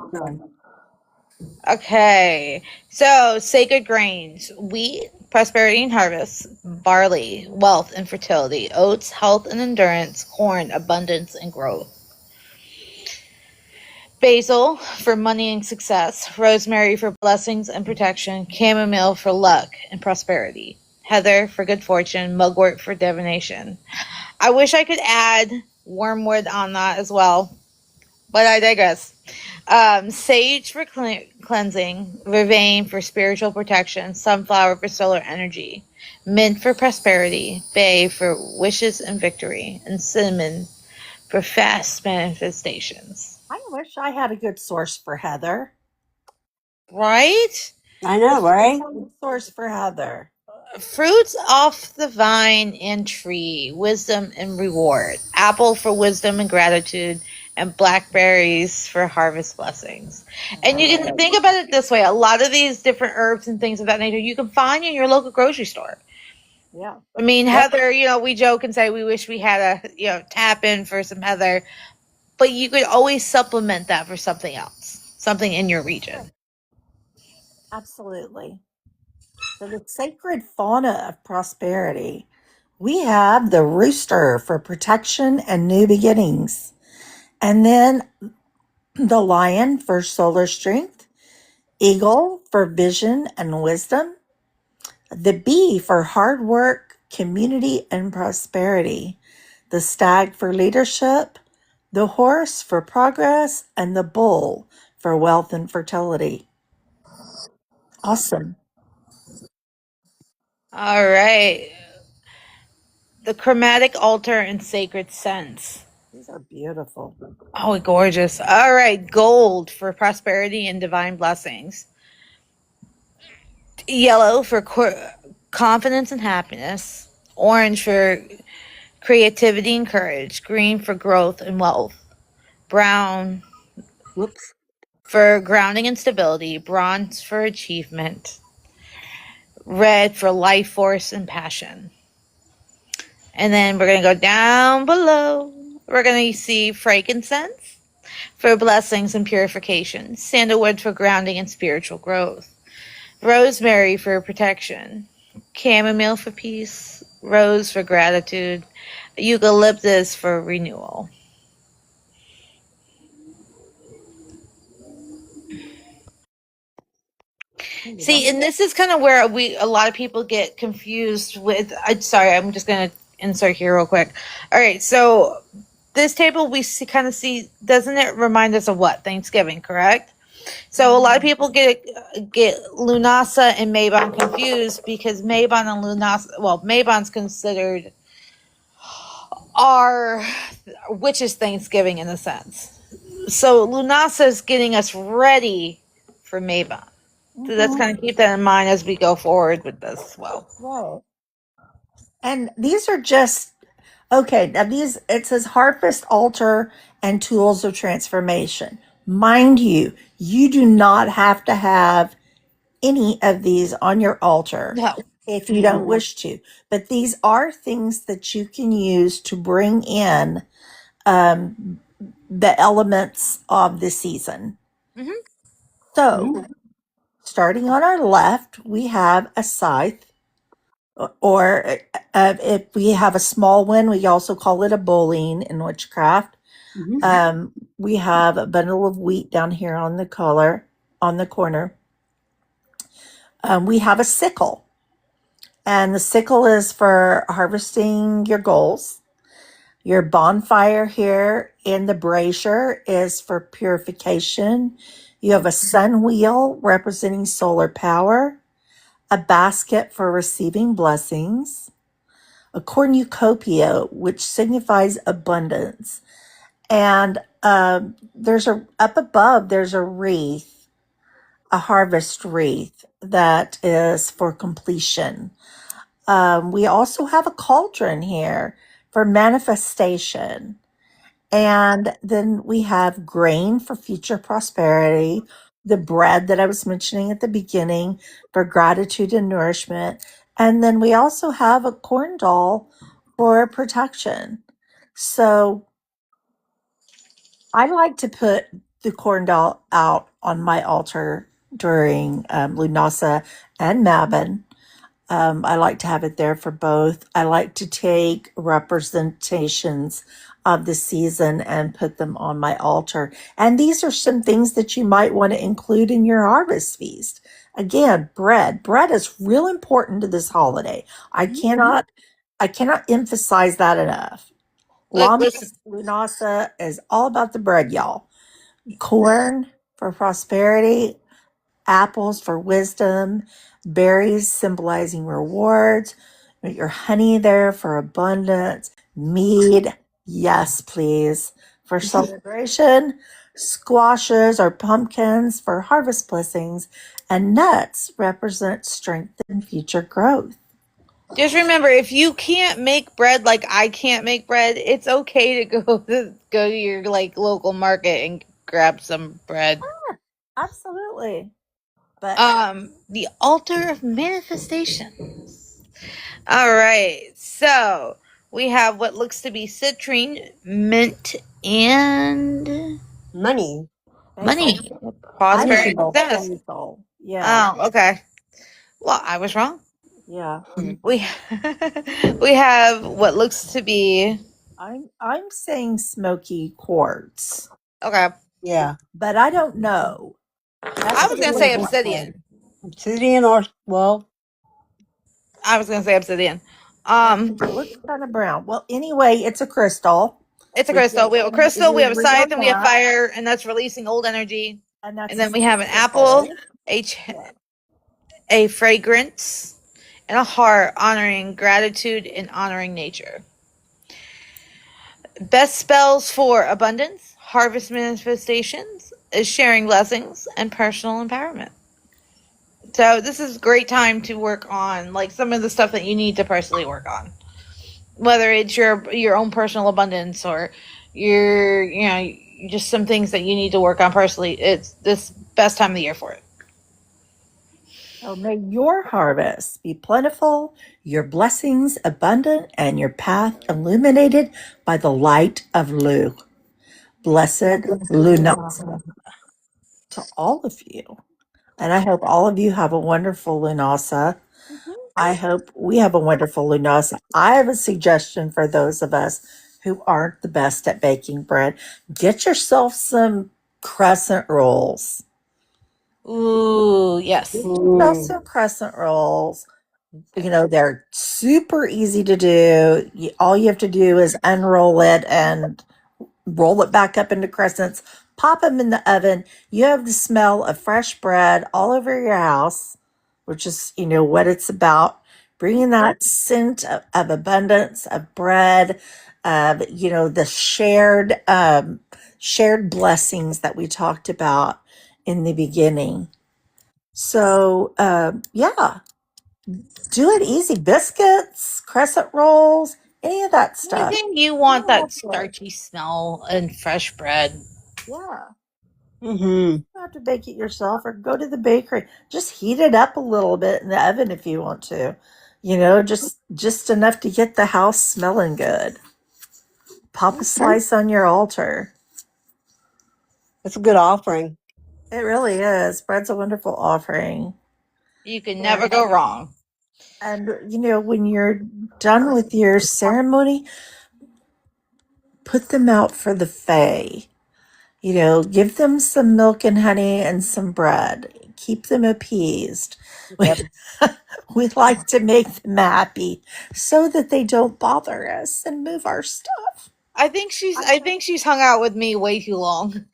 Okay. So, sacred grains: wheat, prosperity and harvest; barley, wealth and fertility; oats, health and endurance; corn, abundance and growth; basil for money and success; rosemary for blessings and protection; chamomile for luck and prosperity; heather for good fortune; mugwort for divination. I wish I could add wormwood on that as well, but I digress. Sage for cleansing; vervain for spiritual protection; sunflower for solar energy; mint for prosperity; bay for wishes and victory; and cinnamon for fast manifestations. I wish I had a good source for Heather. Right? I know, right? Source for Heather. Fruits off the vine and tree, wisdom and reward; apple for wisdom and gratitude; and blackberries for harvest blessings. And you can think about it this way: a lot of these different herbs and things of that nature you can find in your local grocery store. Yeah. I mean, heather, we joke and say we wish we had a tap in for some heather, but you could always supplement that for something else, something in your region. Absolutely. So the sacred fauna of prosperity. We have the rooster for protection and new beginnings. And then the lion for solar strength. Eagle for vision and wisdom. The bee for hard work, community, and prosperity. The stag for leadership. The horse for progress. And the bull for wealth and fertility. Awesome. All right. The chromatic altar and sacred scents. These are beautiful. Oh, gorgeous. All right. Gold for prosperity and divine blessings. Yellow for confidence and happiness. Orange for creativity and courage. Green for growth and wealth. Brown Whoops. for grounding and stability. Bronze for achievement. Red for life force and passion. And then we're going to go down below. We're going to see frankincense for blessings and purification. Sandalwood for grounding and spiritual growth. Rosemary for protection. Chamomile for peace. Rose for gratitude. Eucalyptus for renewal. See, and this is kind of where a lot of people get confused with. Sorry, I'm just going to insert here real quick. All right, so this table we kind of see, doesn't it remind us of what? Thanksgiving, correct? So a lot of people get Lughnasadh and Mabon confused because Mabon and Lughnasadh, well, Mabon's considered our witches' Thanksgiving in a sense. So Lughnasadh is getting us ready for Mabon. So let's kind of keep that in mind as we go forward with this as well. Right. And these are just okay. Now these it says harvest altar and tools of transformation. Mind you, you do not have to have any of these on your altar No. if you don't wish to. But these are things that you can use to bring in the elements of the season. Mhm. So, starting on our left, we have a scythe, or if we have a small one, we also call it a bowling in witchcraft. We have a bundle of wheat down here on the corner. We have a sickle, and the sickle is for harvesting your goals. Your bonfire here in the brazier is for purification. You have a sun wheel representing solar power, a basket for receiving blessings, a cornucopia, which signifies abundance. And there's up above, there's a wreath, a harvest wreath that is for completion. We also have a cauldron here for manifestation. And then we have grain for future prosperity, the bread that I was mentioning at the beginning for gratitude and nourishment. And then we also have a corn doll for protection. So I like to put the corn doll out on my altar during Lughnasadh and Mabon. I like to have it there for both. I like to take representations of the season and put them on my altar. And these are some things that you might want to include in your harvest feast. Again, bread. Bread is real important to this holiday. I cannot emphasize that enough. Like, listen, Lammas Lughnasadh is all about the bread, y'all. Corn for prosperity, apples for wisdom, berries symbolizing rewards, your honey there for abundance, mead, yes, please, for celebration, squashes or pumpkins for harvest blessings, and nuts represent strength and future growth. just remember, if you can't make bread like I can't make bread, it's okay to go to your like local market and grab some bread. Absolutely. But The altar of manifestation. All right, so we have what looks to be citrine, mint, and Money. money. basil. Prosperity Basil. success. Basil. Yeah. Oh, okay. Well, I was wrong. Yeah. We we have what looks to be I'm saying smoky quartz, okay. Yeah. but I don't know. I was gonna say obsidian. Obsidian or, well, I was gonna say obsidian. It looks kind of brown. Well, anyway, it's a crystal. It's a which crystal. We have a crystal. We have a agree on scythe, and we have that, fire, and that's releasing old energy. and that's And then we have an apple, a fragrance, and a heart honoring gratitude and honoring nature. Best spells for abundance, harvest manifestations, is sharing blessings, and personal empowerment. So this is a great time to work on like some of the stuff that you need to personally work on. Whether it's your own personal abundance or your just some things that you need to work on personally, it's this best time of the year for it. So may your harvest be plentiful, your blessings abundant, and your path illuminated by the light of Lu. Blessed Lughnasadh to all of you. And I hope all of you have a wonderful Lughnasadh. I hope we have a wonderful Lughnasadh. I have a suggestion for those of us who aren't the best at baking bread. Get yourself some crescent rolls. Ooh, yes. Some crescent rolls. You know, they're super easy to do. All you have to do is unroll it and roll it back up into crescents, pop them in the oven. You have the smell of fresh bread all over your house, which is, what it's about. Bringing that scent of abundance, of bread, the shared blessings that we talked about in the beginning. So, yeah, do it easy. Biscuits, crescent rolls, any of that stuff. Anything you want Yeah, that that's good. starchy smell and fresh bread. Yeah. Mm-hmm. You don't have to bake it yourself or go to the bakery. Just heat it up a little bit in the oven if you want to. Just enough to get the house smelling good. Pop a slice on your altar. It's a good offering. It really is. Bread's a wonderful offering. You can never go wrong. And when you're done with your ceremony, put them out for the fae. Give them some milk and honey and some bread. Keep them appeased. Yep. We like to make them happy so that they don't bother us and move our stuff. I think she's hung out with me way too long.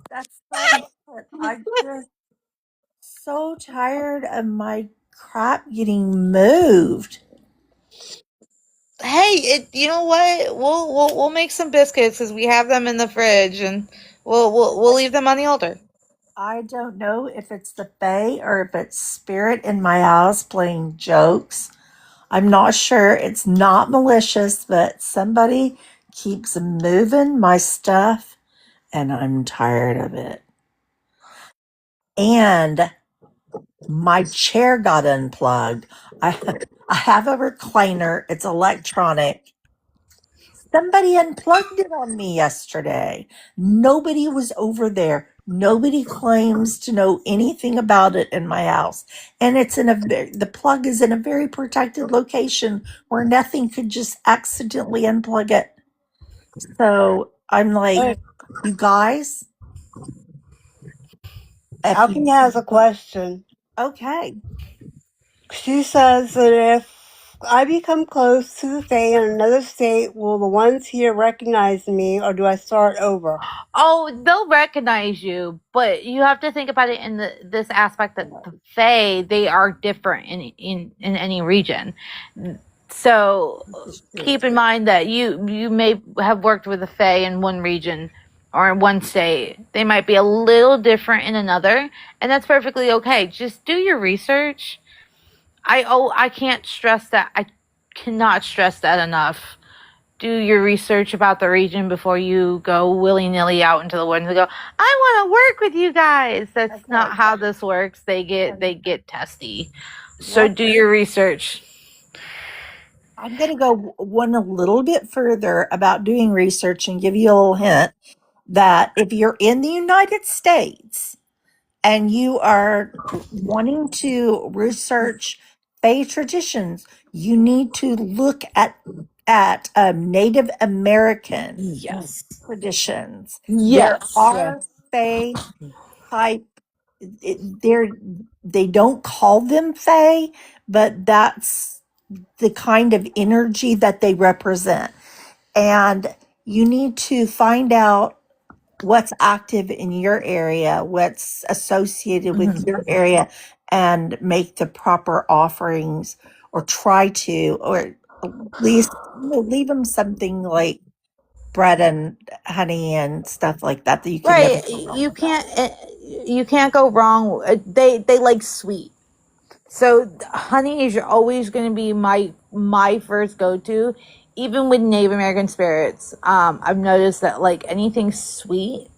That's not it. I'm just so tired of my crap getting moved. Hey, you know what? We'll make some biscuits because we have them in the fridge, and we'll leave them on the altar. I don't know if it's the fae or if it's spirit in my house playing jokes. I'm not sure. It's not malicious, but somebody keeps moving my stuff and I'm tired of it. And my chair got unplugged. I have a recliner. It's electronic. Somebody unplugged it on me yesterday. Nobody was over there. Nobody claims to know anything about it in my house. And the plug is in a very protected location where nothing could just accidentally unplug it. So I'm like, you guys, Alchemy has a question. okay. She says that if I become close to the Fae in another state, will the ones here recognize me, or do I start over? Oh, they'll recognize you, but you have to think about it in this aspect that the Fae, they are different in any region. So keep in mind that you may have worked with a Fae in one region or in one state. They might be a little different in another, and that's perfectly okay. Just do your research. I can't stress that. I cannot stress that enough. Do your research about the region before you go willy-nilly out into the woods and go, I want to work with you guys. That's not how this works. They get testy. So do your research. I'm going to go one a little bit further about doing research and give you a little hint that if you're in the United States and you are wanting to research Fae traditions, you need to look at Native American Yes. traditions. Yes. There are Fae type. They don't call them Fae, but that's the kind of energy that they represent. And you need to find out what's active in your area, what's associated with your area, and make the proper offerings or try to, or at least leave them something like bread and honey and stuff like that that you can never Right. go wrong You with that. can't go wrong. They like sweet. So honey is always going to be my first go to, even with Native American spirits. I've noticed that like anything sweet,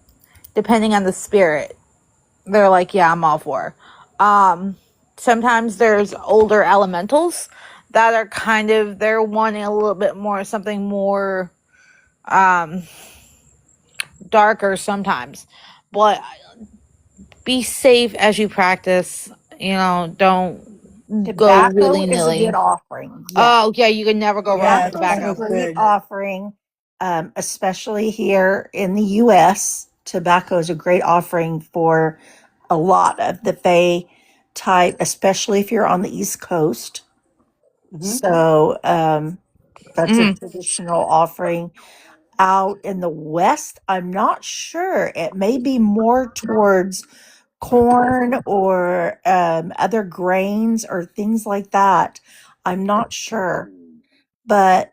depending on the spirit, they're like, yeah, I'm all for. Sometimes there's older elementals that are they're wanting a little bit more something more darker sometimes, but be safe as you practice. Don't go Tobacco willy is a good nilly. offering. Yeah. Oh yeah, you can never go wrong with Tobacco is a tobacco. great offering, especially here in the U.S. Tobacco is a great offering for a lot of the Fae type, especially if you're on the East Coast. So that's a traditional offering. Out in the West, I'm not sure. It may be more towards corn or other grains or things like that. I'm not sure. But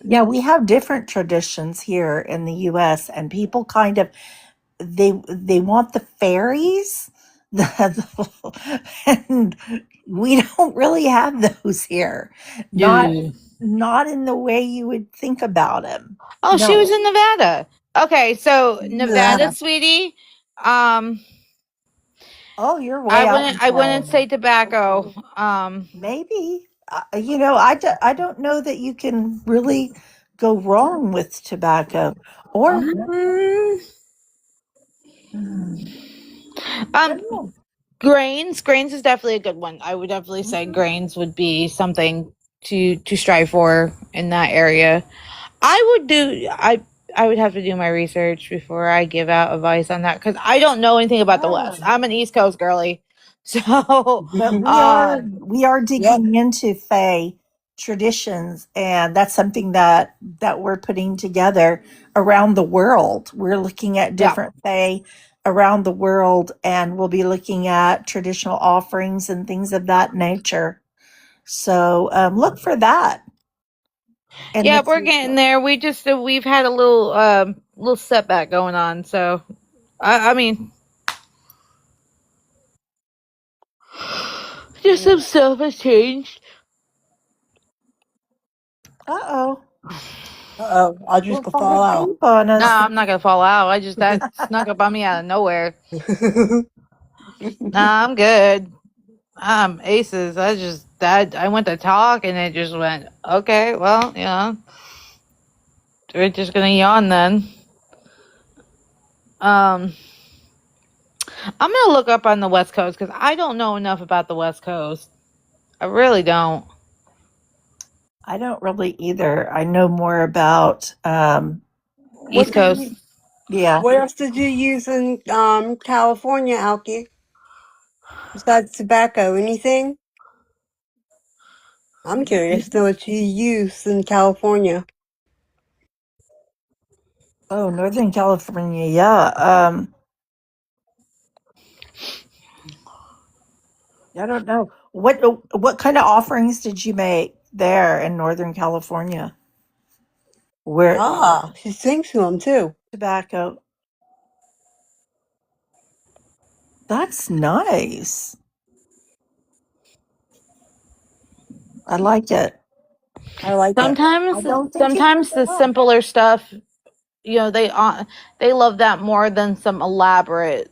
Yeah, we have different traditions here in the US, and people kind of they want the fairies, and we don't really have those here. Not Dude. not in the way you would think about them. Oh, she was No. in Nevada. Okay, so Nevada, Yeah. sweetie. Um, Oh, you're way out in I wouldn't say Florida. tobacco. Maybe. I don't know that you can really go wrong with tobacco. Or, Mm, mm, I um, don't know. grains is definitely a good one. I would definitely say grains would be something to strive for in that area. I would have to do my research before I give out advice on that because I don't know anything about the West. Yeah. I'm an East Coast girly, so But we are Yep. digging into Fae traditions, and that's something that we're putting together around the world. We're looking at yeah, different Fae around the world, and we'll be looking at traditional offerings and things of that nature. So look for that in the yeah, we're getting future. there. We've had a little setback going on, so I mean, just some stuff has changed. Uh-oh. Uh-oh. I'll just We're go fall falling out. deep on No, us. I'm not gonna fall out. I just that snuck up on me out of nowhere. Nah, I'm good. Aces. I went to talk and it just went, okay, well, we're just gonna yawn then. Um, I'm gonna look up on the West Coast because I don't know enough about the West Coast. I really don't. I don't really either. I know more about, What East did Coast. you, yeah. what else did you use in California, Alki? Besides tobacco, anything? I'm curious to know what you use in California. Oh, Northern California. Yeah. I don't know. What kind of offerings did you make there in Northern California? Where Ah, she sings to them too. tobacco. That's nice. I like it. I like it. I Sometimes, don't think you sometimes the will. simpler stuff, they love that more than some elaborate.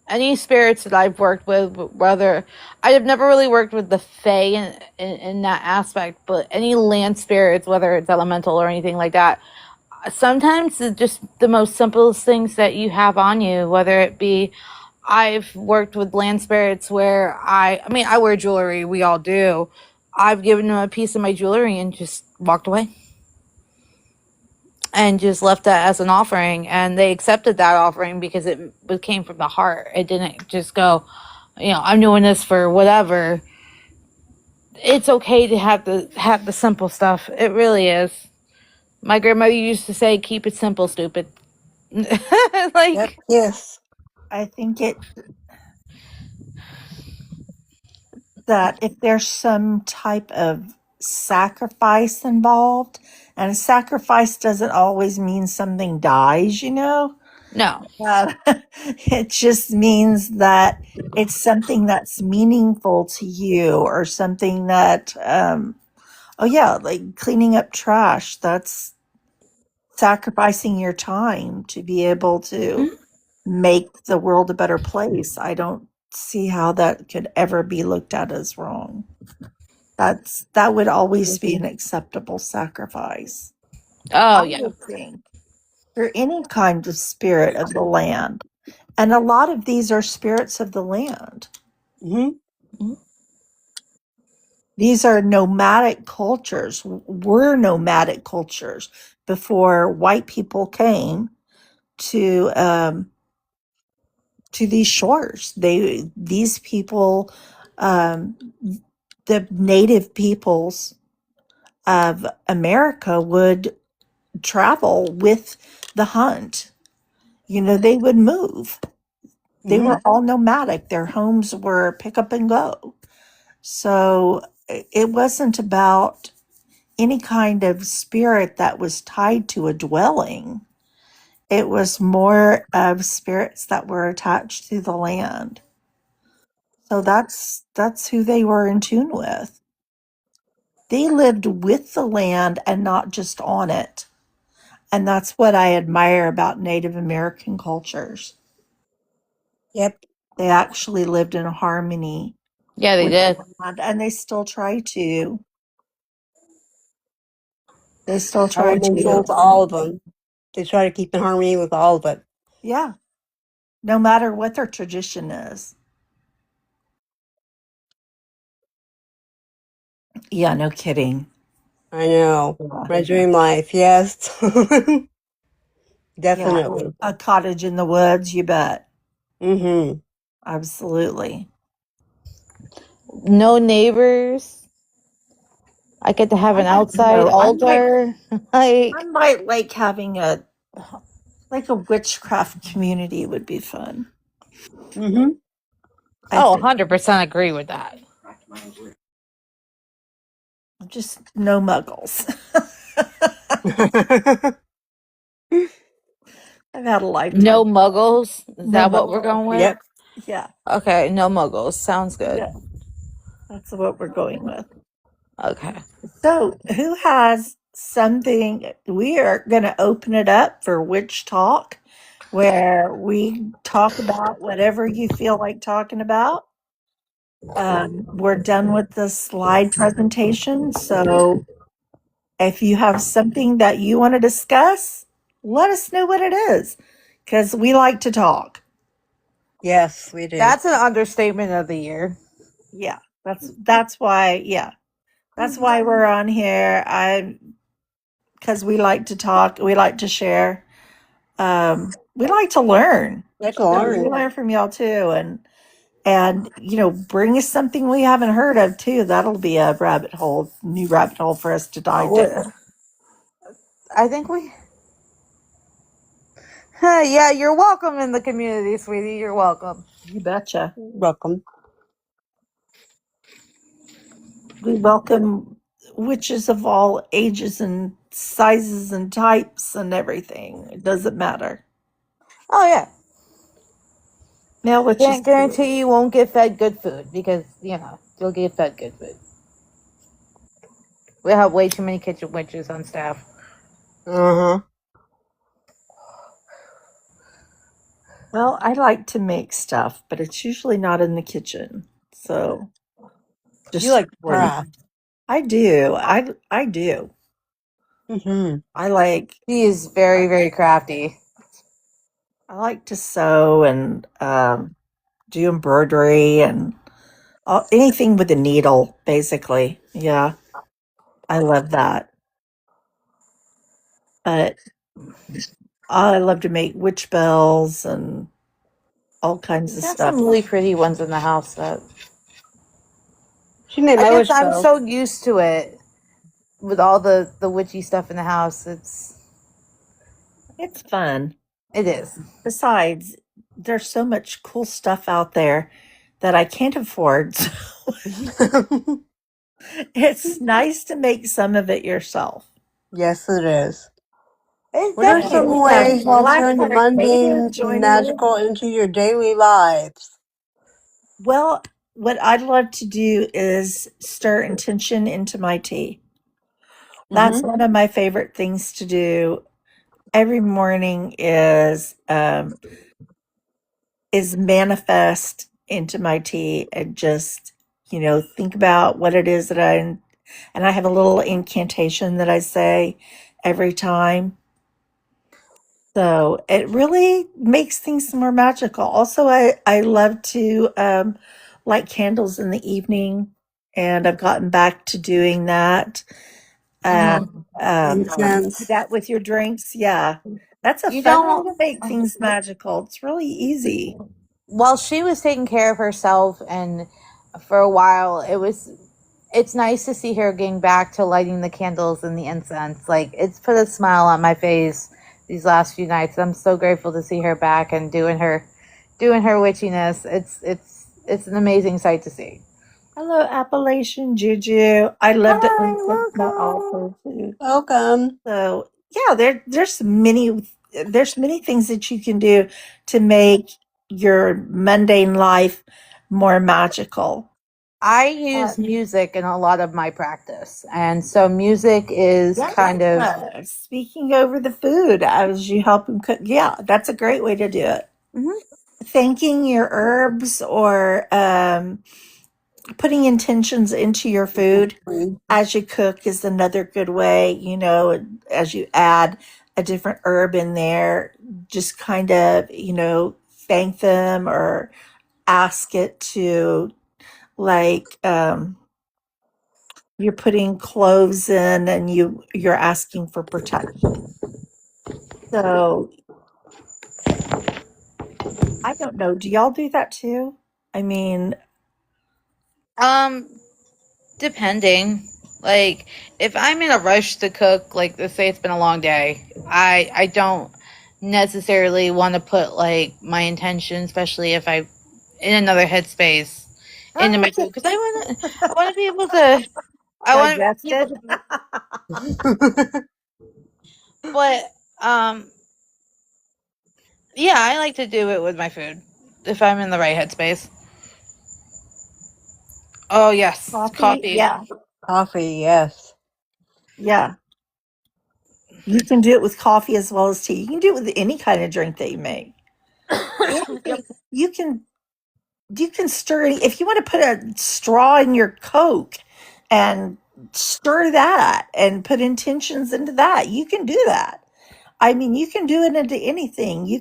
Any spirits that I've worked with, whether I have never really worked with the Fae in that aspect, but any land spirits, whether it's elemental or anything like that, sometimes it's just the most simplest things that you have on you, whether it be I've worked with land spirits where I mean, I wear jewelry, we all do. I've given them a piece of my jewelry and just walked away and just left that as an offering, and they accepted that offering because it came from the heart. It didn't just go, I'm doing this for whatever. It's okay to have the simple stuff. It really is. My grandmother used to say, "Keep it simple, stupid." Yep. Like, Yes. I think it that if there's some type of sacrifice involved, and a sacrifice doesn't always mean something dies, no. it just means that it's something that's meaningful to you, or something that, oh yeah, like cleaning up trash. That's sacrificing your time to be able to Mhm. make the world a better place. I don't see how that could ever be looked at as wrong. That would always be an acceptable sacrifice, Oh I yeah. would think, for any kind of spirit of the land. And a lot of these are spirits of the land. Hmm. Mhm. These are nomadic cultures. Were nomadic cultures before white people came to these shores. These people, um, the native peoples of America would travel with the hunt. They would move. They Hmm. were all nomadic. Their homes were pick up and go. So it wasn't about any kind of spirit that was tied to a dwelling. It was more of spirits that were attached to the land. So that's who they were in tune with. They lived with the land and not just on it. And that's what I admire about Native American cultures. Yep. They actually lived in harmony Yeah, they with did. the land, and they still try to. They still try to. Elementals, all of them. They try to keep in harmony with all of it. Yeah. No matter what their tradition is. Yeah, no kidding. I know. Yeah. My dream life, yes. Yeah. Definitely. A cottage in the woods, you bet. Mm-hmm. Absolutely. No neighbors. I get to have an outside I altar. Like, might like having a witchcraft community would be fun. Mm-hmm. I oh, think 100% agree with that. just no muggles. I've had a lifetime. No muggles. Is No that what we're muggles. going with? Yep. Yeah, Okay, no muggles. Sounds good. yeah, that's what we're going with. Okay. So, who has something? We are going to open it up for witch talk, where we talk about whatever you feel like talking about. We're done with the slide presentation, so if you have something that you want to discuss, let us know what it is, because we like to talk. Yes, we do. That's an understatement of the year. Yeah, that's why. Yeah, that's why we're on here. Because we like to talk, we like to share, we like to learn. Like to So we learn. learn from y'all too, and bring us something we haven't heard of too. That'll be a new rabbit hole for us to dive down. I think we. Yeah, you're welcome in the community, sweetie. You're welcome. You betcha. Welcome. We welcome witches of all ages and sizes and types and everything. It doesn't matter. Oh yeah. Male witches. Can't guarantee you won't get fed good food because you'll get fed good food. We have way too many kitchen witches on staff. Uh-huh. Well, I like to make stuff, but it's usually not in the kitchen. So You like warn you. craft. I do. I do. Mm-hmm. I like She is very, very crafty. to sew and do embroidery and anything with a needle, basically. Yeah, I love that. But I love to make witch bells and all kinds We of have stuff. some really pretty ones in the house that She made I my guess wish I'm bell. so used to it with all the witchy stuff in the house. It's fun. It is. Besides, there's so much cool stuff out there that I can't afford. So it's nice to make some of it yourself. Yes, it is. It What are some definitely We have ways is. to Black turn the Heart Native mundane and joining us. magical into your daily lives? Well, what I'd love to do is stir intention into my tea. That's Mm-hmm. one of my favorite things to do every morning is manifest into my tea and just think about what it is that I have a little incantation that I say every time. So it really makes things more magical. Also, I love to light candles in the evening, and I've gotten back to doing that. Mhm. Incense. Do that with your drinks. Yeah, that's a You fun way don't. to make things magical. It's really easy. While she was taking care of herself, and for a while, it's nice to see her getting back to lighting the candles and the incense. Like, it's put a smile on my face these last few nights. I'm so grateful to see her back and doing her witchiness. It's an amazing sight to see. Hello, Appalachian Juju. I love to Hi, incense my welcome. altar too. Welcome. So yeah, there's many things that you can do to make your mundane life more magical. I Uh, use music in a lot of my practice. And so music is kind of Speaking over the food as you help them cook. Yeah, that's a great way to do it. Mhm. Thanking your herbs or putting intentions into your food as you cook is another good way. As you add a different herb in there, just kind of, thank them or ask it to, like, you're putting cloves in and you're asking for protection. So I don't know. Do y'all do that too? I mean, um depending. Like if I'm in a rush to cook, like let's say it's been a long day, I don't necessarily want to put like my intention, especially if I in another headspace into my food because I want to be able to I want to digest be able it. to but um yeah, I like to do it with my food if I'm in the right headspace. Oh yes, Coffee, coffee. yeah, Coffee, yes. yeah. You can do it with coffee as well as tea. You can do it with any kind of drink that you make. Yep. Anything. You can stir it if you want to put a straw in your Coke and stir that and put intentions into that. You can do that. I mean, you can do it into anything. You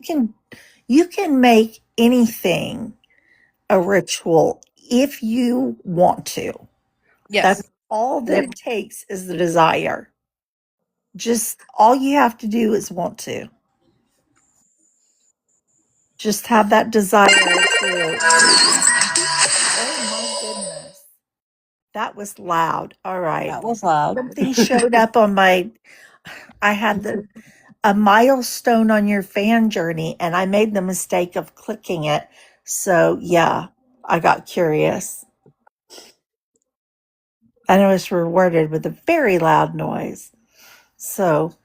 can make anything a ritual if you want to. Yes. That's all that Yep. it takes is the desire. Just all you have to do is want to. Just have that desire to. Oh my goodness. That was loud. All right. That was loud. Something showed up on my I had a milestone on your fan journey and I made the mistake of clicking it. So, yeah, I got curious. And I was rewarded with a very loud noise. So,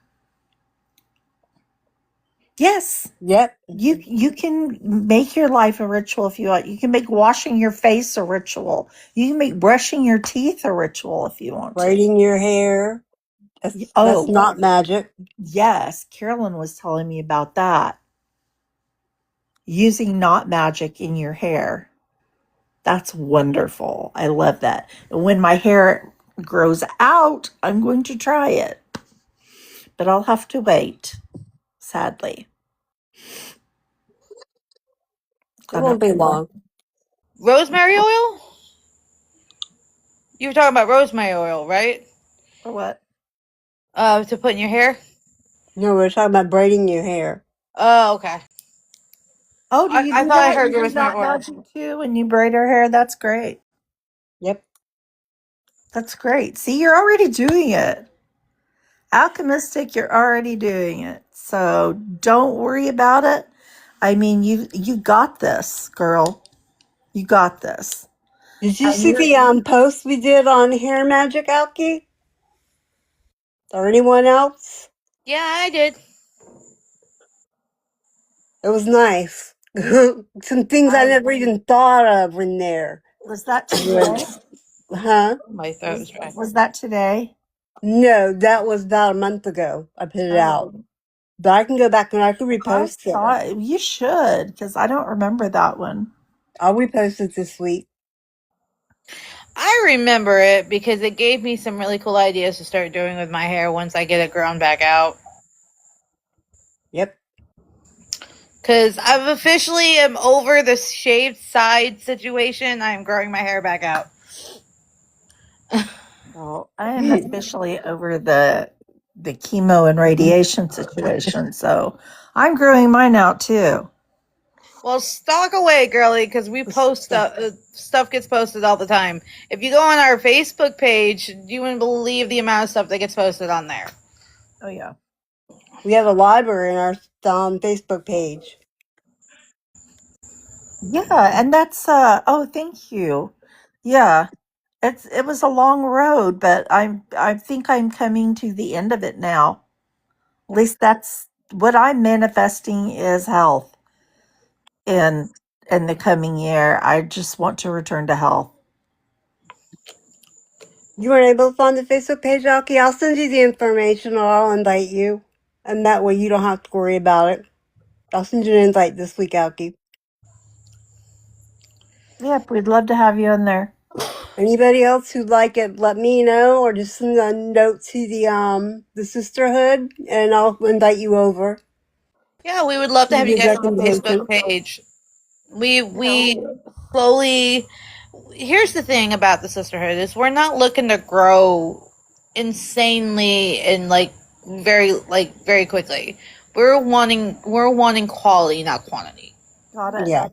yes, Yep. you can make your life a ritual if you want. You can make washing your face a ritual. You can make brushing your teeth a ritual if you want to. Braiding your hair. That's Oh, not magic. yes, Carolyn was telling me about that. Using not magic in your hair. That's wonderful. I love that. And when my hair grows out, I'm going to try it. But I'll have to wait, sadly. It I don't won't be know. long. Rosemary oil? You were talking about rosemary oil, right? For what? To put in your hair? No, we're talking about braiding your hair. Oh, okay. Oh, do you I do thought I that? heard You do rosemary not oil. magic too when you braid her hair? That's great. Yep. That's great. See, you're already doing it. Alchemistic, you're already doing it. So don't worry about it. I mean, you got this, girl. You got this. Did you And see you're the post we did on hair magic, Alki? Or anyone else? Yeah, I did. It was nice. Some things I I never even thought of in there. was that today? Was, huh? My throat is dry. Was that today? No, that was about a month ago. I put it out. Oh, But I can go back and I can I repost it. saw it. You should, because I don't remember that one. I'll repost it this week. I remember it because it gave me some really cool ideas to start doing with my hair once I get it grown back out. Yep. Because I've officially am over the shaved side situation. I'm growing my hair back out. Well, I am officially over the chemo and radiation situation, so I'm growing mine out too. Well, stalk away, girly, because we post stuff gets posted all the time. If you go on our Facebook page, you wouldn't believe the amount of stuff that gets posted on there. Oh yeah. We have a library in our Facebook page. Yeah, and that's oh, thank you. Yeah. it was a long road, but I think I'm coming to the end of it now. At least that's what I'm manifesting is health in the coming year. I just want to return to health. You weren't able to find the Facebook page, Alki? I'll send you the information or I'll invite you. And that way you don't have to worry about it. I'll send you an invite this week, Alki. Yep, we'd love to have you in there. Anybody else who'd like it, let me know, or just send a note to the Sisterhood, and I'll invite you over. Yeah, we would love to Give have you you guys on the Facebook recommendation. page. We slowly. Here's the thing about the Sisterhood is we're not looking to grow insanely and very quickly. We're wanting quality, not quantity. Got it. Yeah.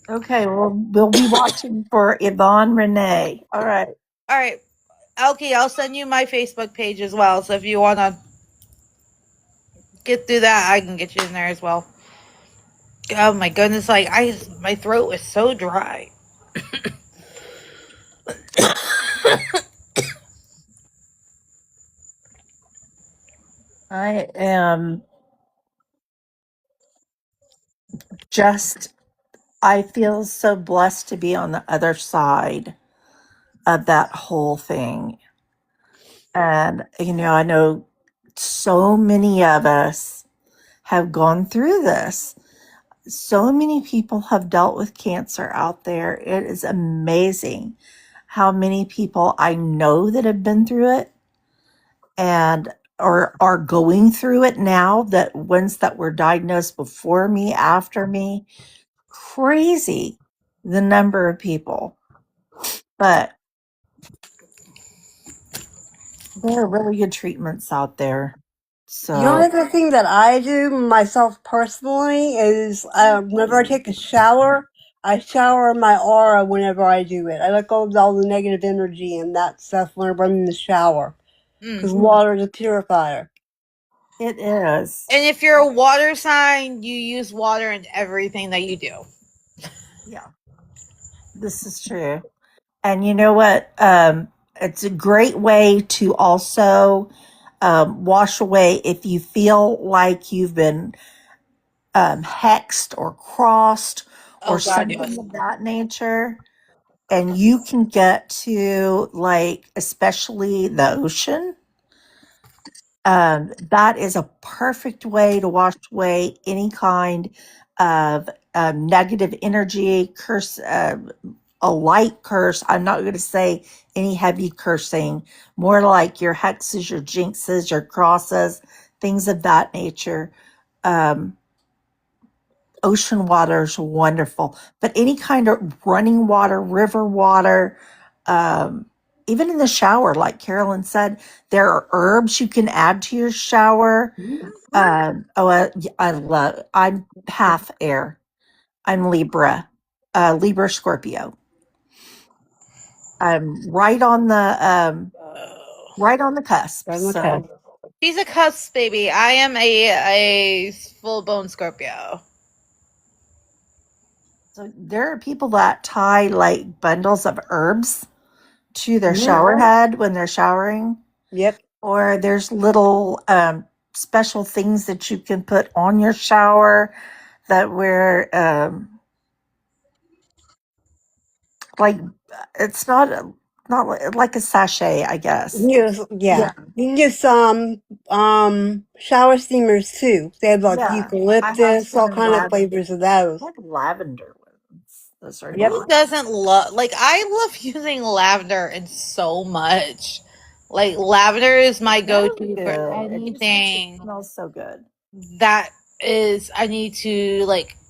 Okay, well, we'll be watching for Yvonne Renee. All right. All right, Elkie, I'll send you my Facebook page as well. So if you want to get through that, I can get you in there as well. Oh my goodness, my throat was so dry. I am just, I feel so blessed to be on the other side of that whole thing. And, I know so many of us have gone through this. So many people have dealt with cancer out there. It is amazing how many people I know that have been through it and are going through it now, that ones that were diagnosed before me, after me. Crazy the number of people. But there are really good treatments out there. The only So, other thing that I do myself personally is whenever I take a shower, I shower my aura whenever I do it. I let go of all the negative energy and that stuff whenever I'm in the shower. Because water is a purifier. it is. And if you're a water sign, you use water in everything that you do. Yeah, this is true. And you know what? It's a great way to also wash away if you feel like you've been hexed or crossed or something of that nature. And you can get to, like, especially the ocean. That is a perfect way to wash away any kind of negative energy, curse, a light curse. I'm not going to say any heavy cursing, more like your hexes, your jinxes, your crosses, things of that nature. Ocean water is wonderful, but any kind of running water, river water, even in the shower, like Carolyn said, there are herbs you can add to your shower. I'm half air. I'm Libra, Libra Scorpio. I'm right on the cusp. So, She's a cusp baby. I am a full blown Scorpio. so there are people that tie like bundles of herbs to their shower head when they're showering. Yep. Or there's little special things that you can put on your shower that were like, it's not like a sachet, I guess. Yeah. You can get some shower steamers too. They have like Yeah, I have eucalyptus, all some kind of flavors of those. like lavender ones. Those are Yep. Who nice. doesn't love I love using lavender in so much. Like lavender is my go-to for Good. It just makes it anything smell so good. that is I need to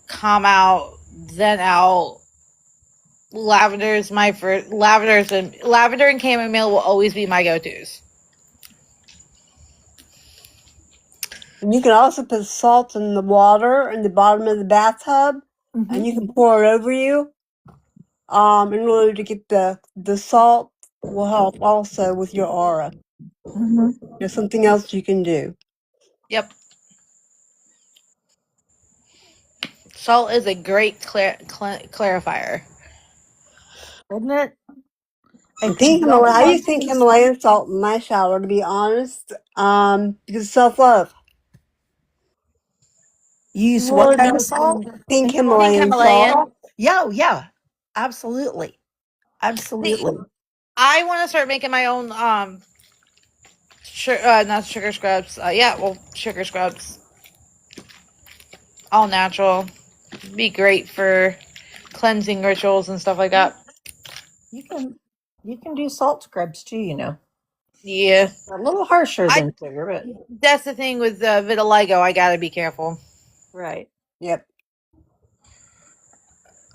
calm out, zen out. Lavender is my first. Lavender and chamomile will always be my go-tos. And you can also put salt in the water in the bottom of the bathtub, and you can pour it over you. In order to get the salt will help also with your aura. There's something else you can do. Yep. Salt is a great clarifier. Isn't it? I If you think don't I want used to think things, Himalayan salt in my shower, to be honest. Because self love. use what Well, kind of no. salt? Think Think what? Pink Himalayan salt. Himalayan. Yeah, yeah, absolutely, See, absolutely. I want to start making my own not sugar scrubs. Yeah, well, sugar scrubs, all natural. Be great for cleansing rituals and stuff like that. You can you can do salt scrubs too. Yeah, They're a little harsher I. than sugar, but That's the thing with vitiligo. I gotta be careful. right. Yep.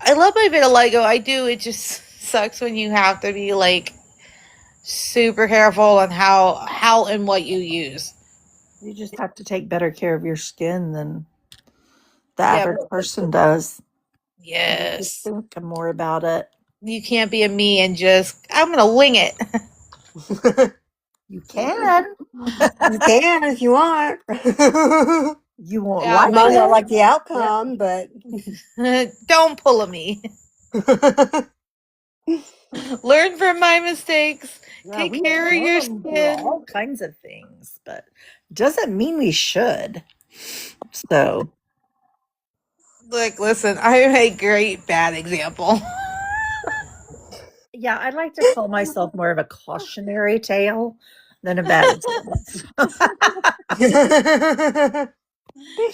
I love my vitiligo. I do. It just sucks when you have to be like super careful on how and what you use. You just have to take better care of your skin than the Yep. average person does. You just Yes. think more about it. You can't be a me and just I'm gonna wing it. You can. You can if you want. You won't Yeah, You like might not it. like the Yeah. outcome, but don't pull a me. Learn from my mistakes. Yeah, Take we care of your can do skin. all kinds of things, but doesn't mean we should. So, Look, listen, I'm a great bad example. yeah, I'd like to call myself more of a cautionary tale than a bad example.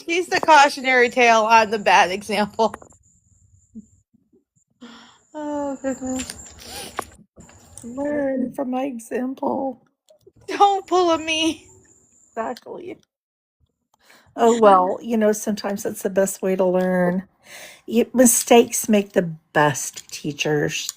She's the cautionary tale on the bad example. Oh goodness. Learn from my example. Don't pull a me. Exactly. Oh, well, sometimes that's the best way to learn. Mistakes make the best teachers.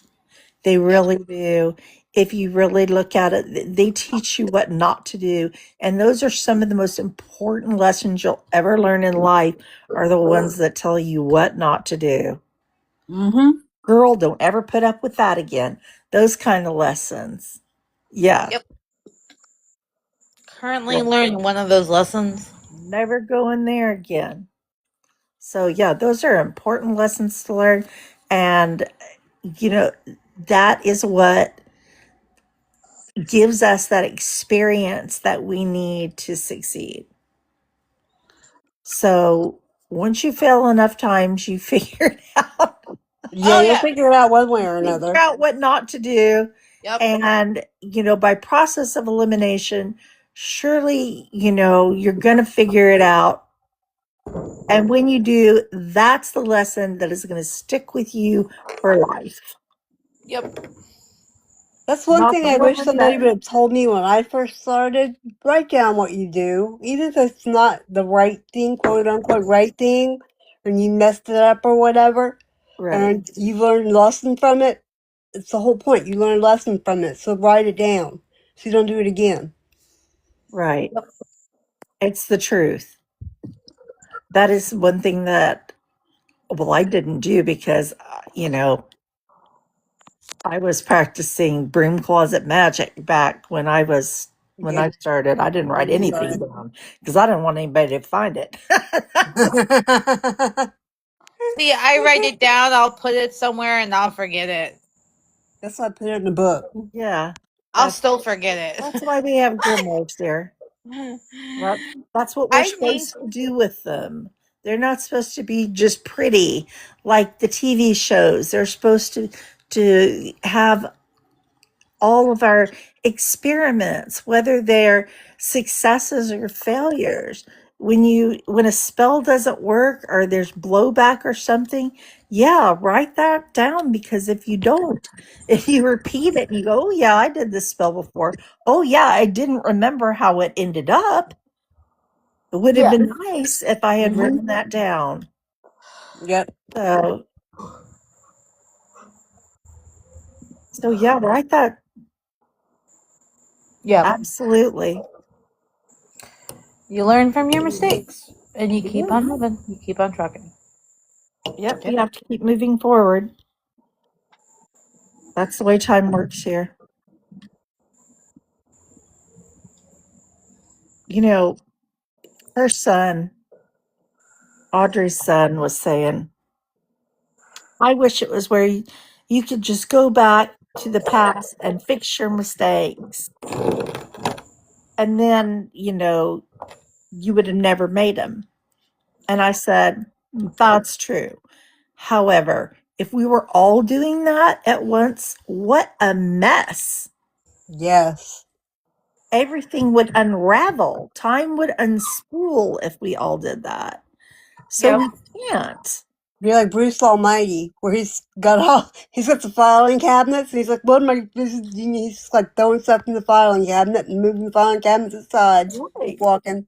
They Yep. really do. If you really look at it, they teach you what not to do. And those are some of the most important lessons you'll ever learn in life are the ones that tell you what not to do. Mm-hmm. Girl, don't ever put up with that again. Those kind of lessons. Yeah. Yep. Currently Yeah. learning one of those lessons. Never go in there again. So, yeah, those are important lessons to learn. And, you know, that is what gives us that experience that we need to succeed. So once you fail enough times, you figure it out, Yeah, Oh you'll yeah. figure it out one way or figure another. out what not to do. Yep. And, by process of elimination, surely, you're going to figure it out. And when you do, that's the lesson that is going to stick with you for life. Yep. That's one Not thing the I wish one somebody that, would have told me when I first started. Write down what you do, even if it's not the right thing, quote unquote, right thing, and you messed it up or whatever, right, and you learned a lesson from it. It's the whole point. You learn a lesson from it, so write it down so you don't do it again. right. It's the truth. That is one thing that, well, I didn't do because, I was practicing broom closet magic back when Yeah. I started. I didn't write You anything started. down because I didn't want anybody to find it. See, I write it down, I'll put it somewhere and I'll forget it. That's why I put it in the book. Yeah, I'll that's still forget that's why we have grimoires there. it. That, that's what we're I need supposed to do with them. They're not supposed to be just pretty like the TV shows. They're supposed to have all of our experiments, whether they're successes or failures. When a spell doesn't work or there's blowback or something, yeah, write that down because if you don't, if you repeat it and you go, oh yeah, I did this spell before. Oh yeah, I didn't remember how it ended up. It would have Yeah. been nice if I had Hmm. written that down. Yep. So so yeah, write that Yep. absolutely. You learn from your mistakes and you You keep do. on moving. You keep on trucking. Yep, you have to keep moving forward. That's the way time works here. You know, her son, Audrey's son was saying, I wish it was where you could just go back to the past and fix your mistakes. And then, you would have never made them. And I said, that's true. However, if we were all doing that at once, what a mess. Yes. Everything would unravel. Time would unspool if we all did that. So Yep. we can't. Be like Bruce Almighty, where he's got the filing cabinets, and he's like, what am I, he's just like throwing stuff in the filing cabinet and moving the filing cabinets aside. Right. Keep walking.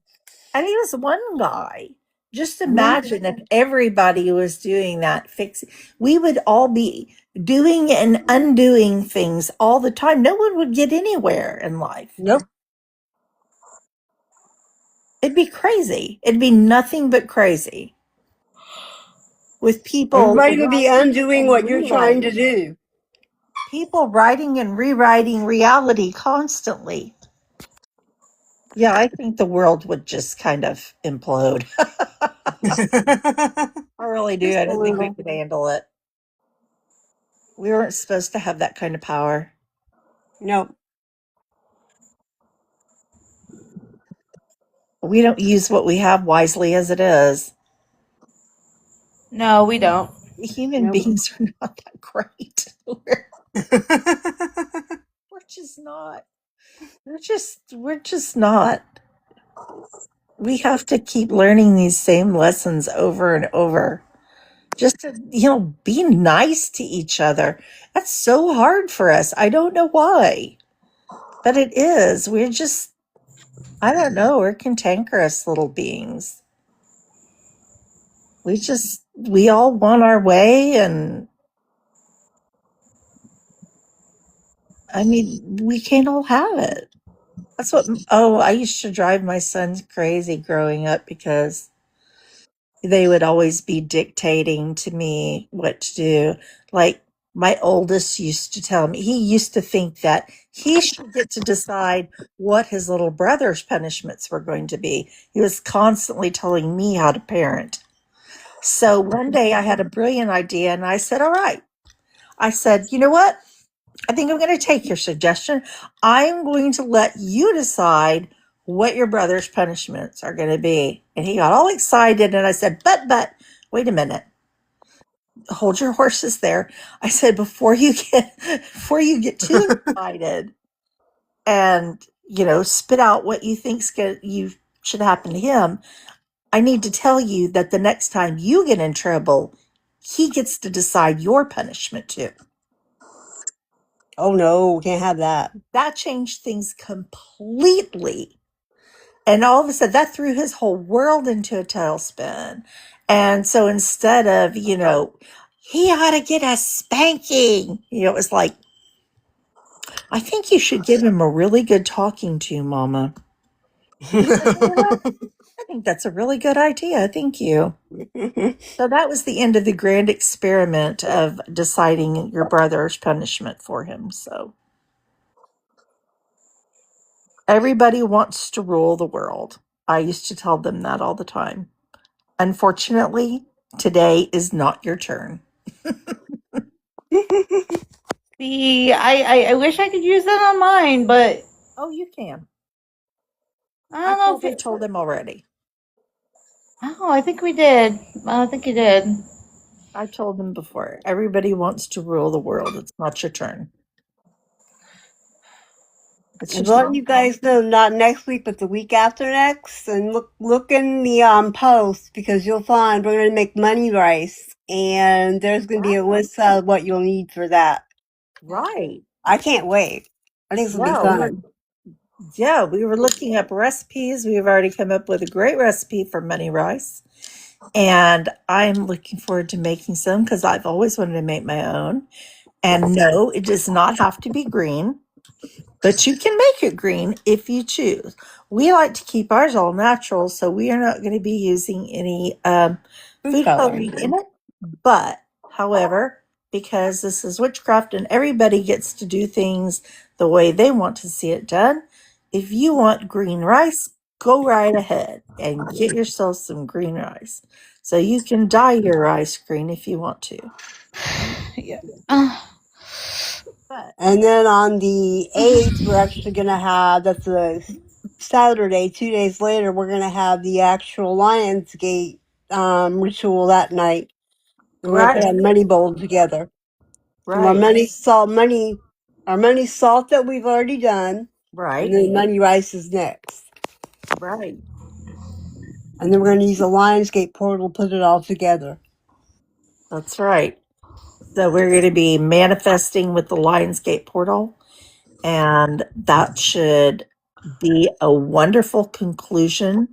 And he was one guy. Just Mhm. imagine if everybody was doing that, we would all be doing and undoing things all the time. No one would get anywhere in life. Nope. It'd be crazy. It'd be nothing but crazy. With people Everybody would be writing undoing and what you're trying to rewriting. do. People writing and rewriting reality constantly. Yeah, I think the world would just kind of implode. I really do. Just I a don't think we little. could handle it. We weren't supposed to have that kind of power. Nope. We don't use what we have wisely as it is. No, we don't. Human Nope. beings are not that great. We're just not. We're just not. We have to keep learning these same lessons over and over. Just to, be nice to each other. That's so hard for us. I don't know why. But it is. We're just, I don't know, we're cantankerous little beings. We all want our way, and I mean, we can't all have it. That's I used to drive my sons crazy growing up because they would always be dictating to me what to do. Like my oldest used to tell me, he used to think that he should get to decide what his little brother's punishments were going to be. He was constantly telling me how to parent. So one day I had a brilliant idea and I said, all right. I said, you know what? I think I'm going to take your suggestion. I'm going to let you decide what your brother's punishments are going to be. And he got all excited. And I said, but, wait a minute. Hold your horses there. I said, before you get too excited and, spit out what you you should happen to him, I need to tell you that the next time you get in trouble, he gets to decide your punishment too. Oh no, can't have that. That changed things completely. And all of a sudden, that threw his whole world into a tailspin. And so instead of, he ought to get a spanking, it was like, I think you should give him a really good talking to, Mama. I think that's a really good idea. Thank you. So that was the end of the grand experiment of deciding your brother's punishment for him. So everybody wants to rule the world. I used to tell them that all the time. Unfortunately, today is not your turn. See, I wish I could use that on mine, but Oh, you can. I don't know if I told him already. Oh, I think we did. I think you did. I told them before. Everybody wants to rule the world. It's not your turn. It's I'm just letting you guys know, not next week, but the week after next. And look in the post, because you'll find we're going to make money rice, and there's going to be a list of what you'll need for that. right. I can't wait. I think it's going to be fun. Yeah, we were looking up recipes. We've already come up with a great recipe for money rice. And I'm looking forward to making some because I've always wanted to make my own. And no, it does not have to be green, but you can make it green if you choose. We like to keep ours all natural, so we are not going to be using any food coloring in it. But, however, because this is witchcraft and everybody gets to do things the way they want to see it done, if you want green rice, go right ahead and get yourself some green rice. So you can dye your rice green if you want to. Yeah. But And then on the 8th, we're actually going to have, that's a Saturday, 2 days later, we're going to have the actual Lionsgate ritual that night. We're going to put right, our money bowl together. So our right, money salt that we've already done, and right, then money rice is next. right. And then we're going to use the Lionsgate portal to put it all together. That's right. So we're going to be manifesting with the Lionsgate portal, and that should be a wonderful conclusion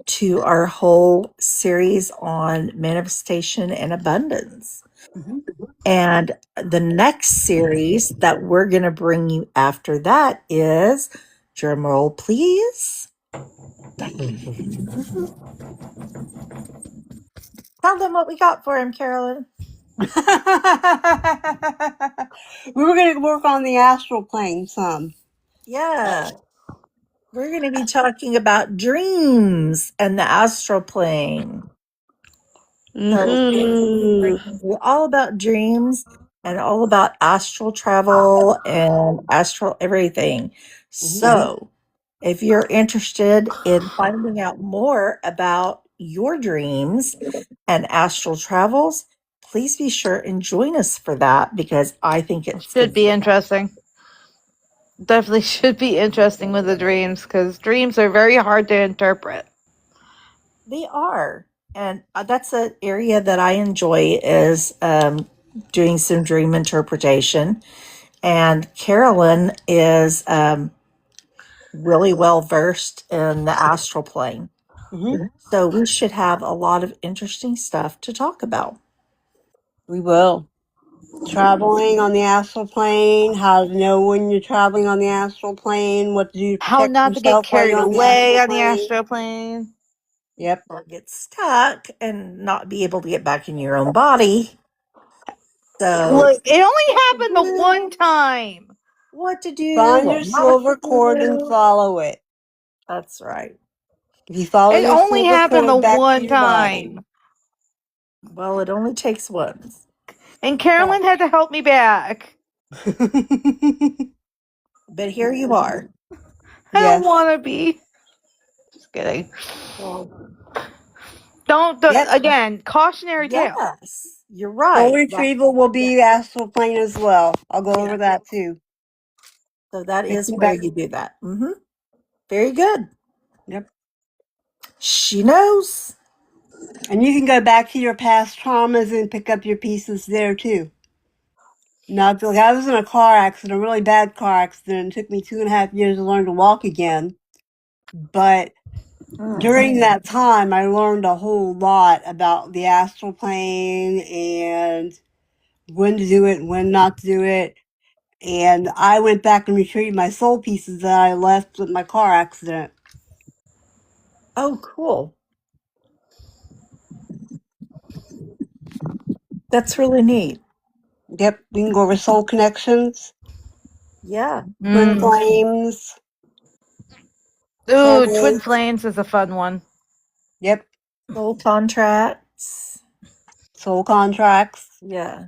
to our whole series on manifestation and abundance. Mm-hmm. And the next series that we're going to bring you after that is, drum roll please. Tell them what we got for him, Carolyn. We were going to work on the astral plane some. Yeah. We're going to be talking about dreams and the astral plane. So we're all about dreams and all about astral travel and astral everything. So if you're interested in finding out more about your dreams and astral travels, please be sure and join us for that, because I think it's Should be interesting. Definitely should be interesting with the dreams, because dreams are very hard to interpret. They are. And that's an area that I enjoy, is doing some dream interpretation. And Carolyn is really well versed in the astral plane. Mm-hmm. So we should have a lot of interesting stuff to talk about. We will. Traveling on the astral plane, how to know when you're traveling on the astral plane, what to do to How protect not to get yourself while carried you're on the away astral on the plane. astral plane. Yep. Or get stuck and not be able to get back in your own body. So Look, it only happened the one time. what to do, Find what your not silver to cord and do. follow it. That's right. If you follow It your only silver happened the cord back to one your body. time. Well, it only takes once. And Carolyn had to help me back. But here you are. I Yes. don't want to be. Just kidding. Well, Don't, Yep. again, cautionary tale. yes, you're Soul right. retrieval will be astral plane as well. I'll go Yeah. over that too. So that Take is you where back. you do that. Very good. Yep. She knows. And you can go back to your past traumas and pick up your pieces there too. Now, like I was in a car accident, a really bad car accident. It took me 2.5 years to learn to walk again. But during that time, I learned a whole lot about the astral plane and when to do it and when not to do it. And I went back and retrieved my soul pieces that I left with my car accident. Oh, cool. That's really neat. Yep, we can go over soul connections, Yeah. twin flames. Ooh, Soul Twin mates. Flames is a fun one. Yep, Soul contracts. soul contracts. Yeah.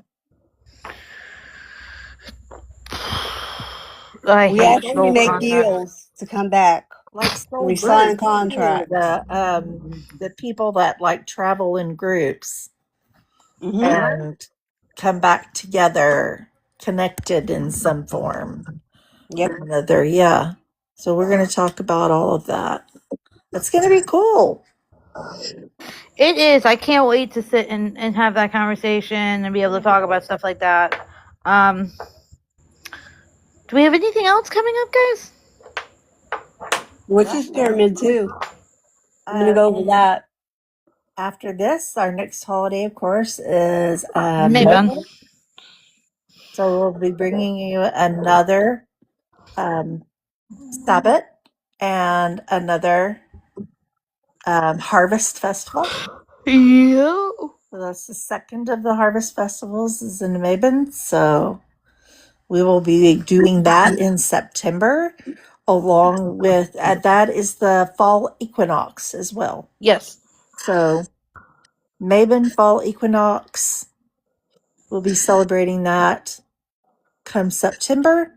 I We hate actually soul make contracts. deals to come back. Like soul We sign groups. contracts. The people that like travel in groups Mm-hmm. and come back together, connected in some form Yep. or another. Yeah. So we're going to talk about all of that. That's going to be cool. It is. I can't wait to sit and have that conversation and be able to talk about stuff like that. Do we have anything else coming up, guys? Witch's Pyramid too. I'm gonna go over that. After this, our next holiday, of course, is Mabon. So we'll be bringing you another Sabbat and another harvest festival. Yeah. So that's the second of the harvest festivals is in Mabon. So we will be doing that in September. along with that is the fall equinox as well. Yes. So Mabon fall equinox, we'll be celebrating that come September.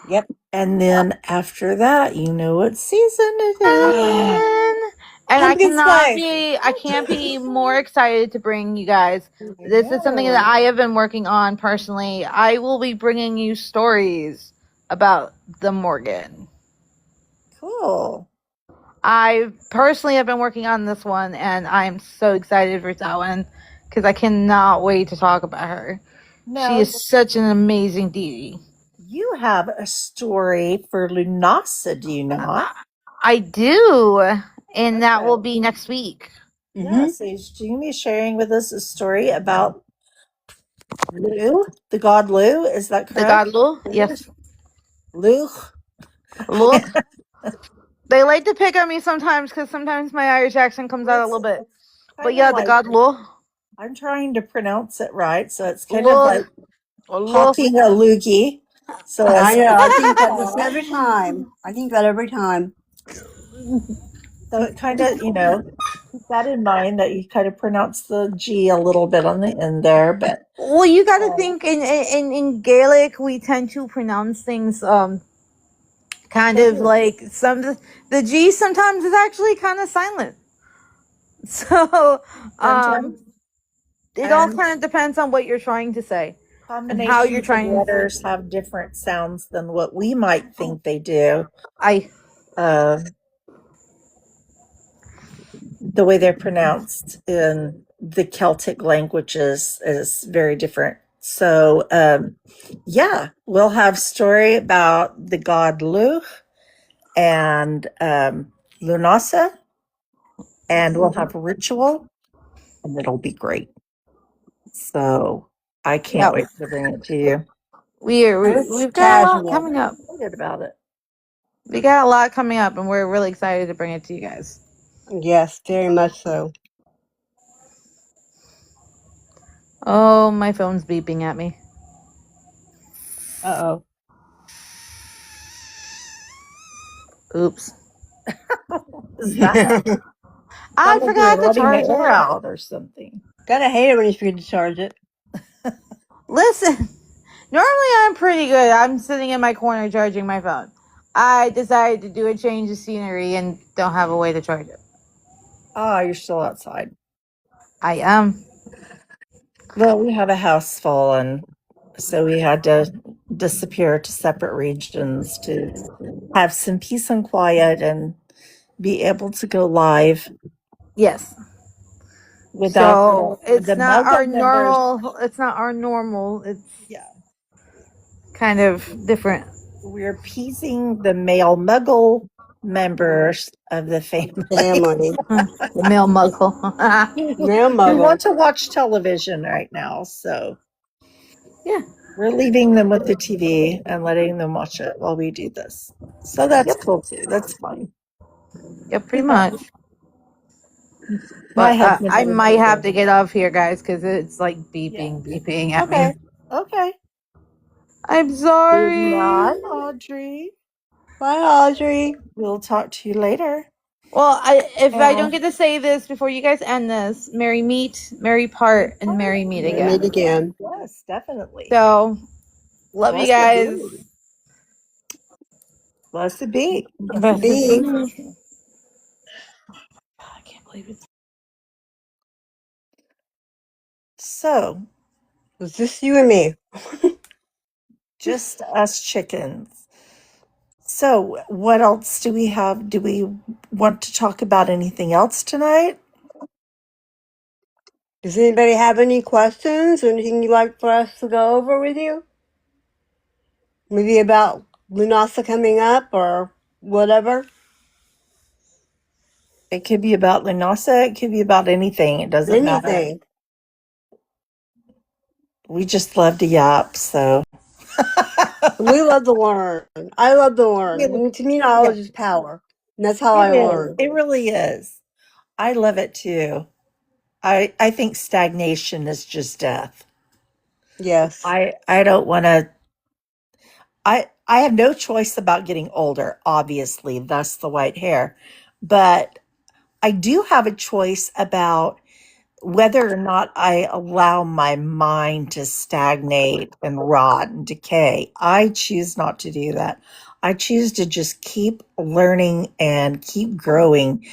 Yep. And then after that, you know what season it is. And Pumpkin spice. I can't be more excited to bring you guys. I This is something that know. I have been working on personally. I will be bringing you stories about the Morgan. Cool. I personally have been working on this one, and I'm so excited for that one because I cannot wait to talk about her. Now, She is such an amazing deity. you have a story for Lughnasadh, do you not? I do, and that Okay. will be next week. Yeah, so is Jamie sharing with us a story about Lu, the god Lu, is that The correct? god Lu? Yes. Lu. Lu. They like to pick on me sometimes because sometimes my Irish accent comes out a little bit. But yeah, the god Lu. I'm trying to pronounce it right, so it's kind Lu. of like Lu. talking a loogie. So I know. I think that this every time. I think that every time. So it kind of, keep that in mind that you kind of pronounce the G a little bit on the end there, but Well, you got to think in Gaelic we tend to pronounce things kind of like the G sometimes is actually kind of silent. So it all kind of depends on what you're trying to say and how you're trying. letters have different sounds than what we might think they do. The way they're pronounced in the Celtic languages is very different. So, yeah, we'll have story about the god Lugh and Lughnasadh, and we'll have a ritual, and it'll be great. So I can't wait to bring it to you. We've got a lot coming up. I'm excited about it. We got a lot coming up, and we're really excited to bring it to you guys. Yes, very much so. Oh, my phone's beeping at me. Uh-oh. Oops. Is that? I forgot to charge it out or something. Gotta hate it when you forget to charge it. Listen, normally I'm pretty good. I'm sitting in my corner charging my phone. I decided to do a change of scenery and don't have a way to charge it. Ah, you're still outside. I am. Well, we had a house fall, and so we had to disappear to separate regions to have some peace and quiet and be able to go live. Yes. Without it's not our normal. It's not our normal. It's kind of different. We're appeasing the male Muggle members of the family. The male Muggle. Male Muggle. We want to watch television right now, so yeah, we're leaving them with the TV and letting them watch it while we do this. So that's cool too. That's fine. Yeah, pretty much. But I might have to get off here, guys, because it's like beeping at me. Okay. I'm sorry. Good night, Audrey. Bye, Audrey. We'll talk to you later. Well, if I don't get to say this before you guys end this, merry meet, merry part, and merry meet again. Meet again. Yes, definitely. So, love you guys. Blessed be. Blessed be. I can't believe it. So, it's just you and me. Just us chickens. So, what else do we have? Do we want to talk about anything else tonight? Does anybody have any questions or anything you'd like for us to go over with you? Maybe about Lughnasadh coming up or whatever? It could be about Lughnasadh. It could be about anything. It doesn't matter. We just love to yap, so. We love to learn. I love to learn. To me, knowledge is power. And that's how I learn. It really is. I love it too. I think stagnation is just death. Yes. I don't want to. I have no choice about getting older, obviously, thus the white hair. But I do have a choice about whether or not I allow my mind to stagnate and rot and decay. I choose not to do that. I choose to just keep learning and keep growing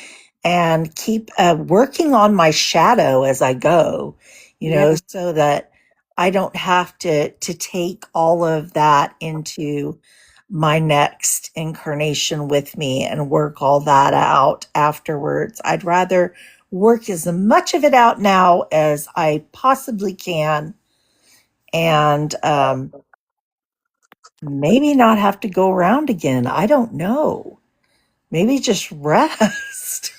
and keep working on my shadow as I go, Yep. so that I don't have to take all of that into my next incarnation with me and work all that out afterwards. I'd rather work as much of it out now as I possibly can, and maybe not have to go around again. I don't know. Maybe just rest.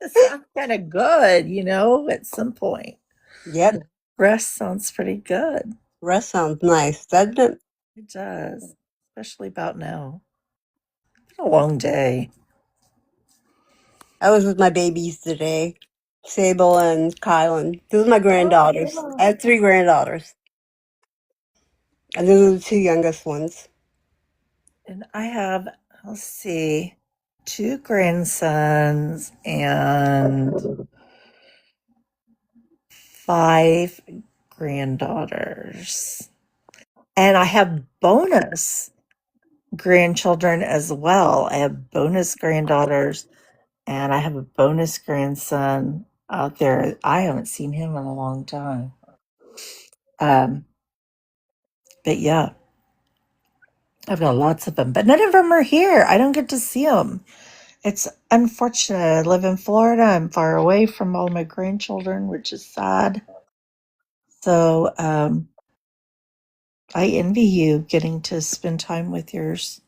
That sounds kind of good, at some point. Yep. Rest sounds pretty good. Rest sounds nice, doesn't it? It does, especially about now. It's been a long day. I was with my babies today, Sable and Kylan. Those are my granddaughters. I have 3 granddaughters, and those are the 2 youngest ones. And I have, let's see, 2 grandsons and 5 granddaughters. And I have bonus grandchildren as well. I have bonus granddaughters and I have a bonus grandson out there. I haven't seen him in a long time. Um, but yeah, I've got lots of them, but none of them are here. I don't get to see them. It's unfortunate. I live in Florida. I'm far away from all my grandchildren, which is sad. So I envy you getting to spend time with yours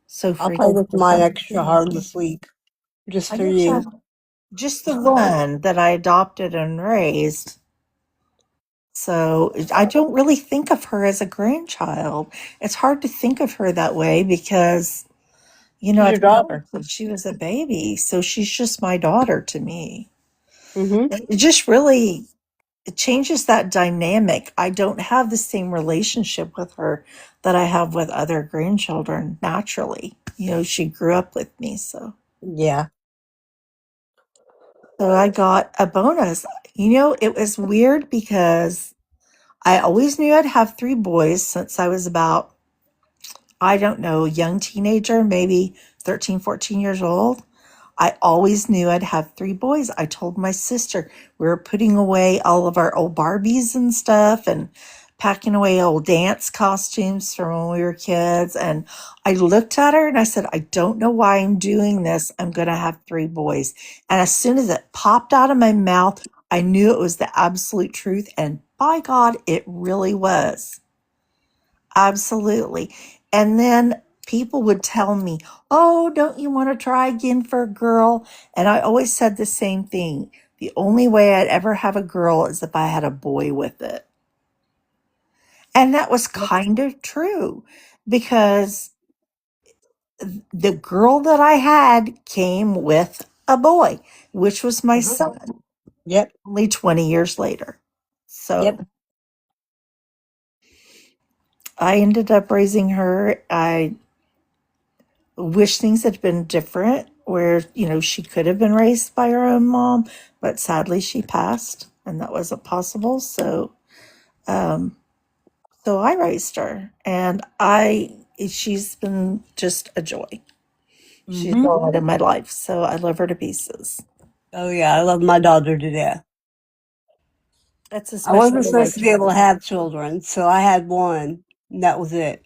so I'll play frequently. with mine extra hard this week, just I for get you. to just the one that I adopted and raised. So I don't really think of her as a grandchild. It's hard to think of her that way because, She's your I've known her daughter. since she was a baby. So she's just my daughter to me. Mm-hmm. It just really it changes that dynamic. I don't have the same relationship with her that I have with other grandchildren naturally. She grew up with me. Yeah. So I got a bonus. It was weird because I always knew I'd have 3 boys since I was about, I don't know, young teenager, maybe 13, 14 years old. I always knew I'd have 3 boys. I told my sister we were putting away all of our old Barbies and stuff and packing away old dance costumes from when we were kids. And I looked at her and I said, I don't know why I'm doing this. I'm going to have 3 boys. And as soon as it popped out of my mouth, I knew it was the absolute truth. And by God, it really was. Absolutely. And then people would tell me, oh, don't you want to try again for a girl? And I always said the same thing. The only way I'd ever have a girl is if I had a boy with it. And that was kind of true because the girl that I had came with a boy, which was my Uh-huh. son, Yep. only 20 years later. So Yep. I ended up raising her. I wish things had been different where, she could have been raised by her own mom, but sadly she passed and that wasn't possible. Um, so I raised her and she's been just a joy. She's Mm-hmm. a lot in my life. So I love her to pieces. Oh yeah, I love my daughter to death. That's I wasn't especially supposed like to be able to have children, so I had one, and that was it.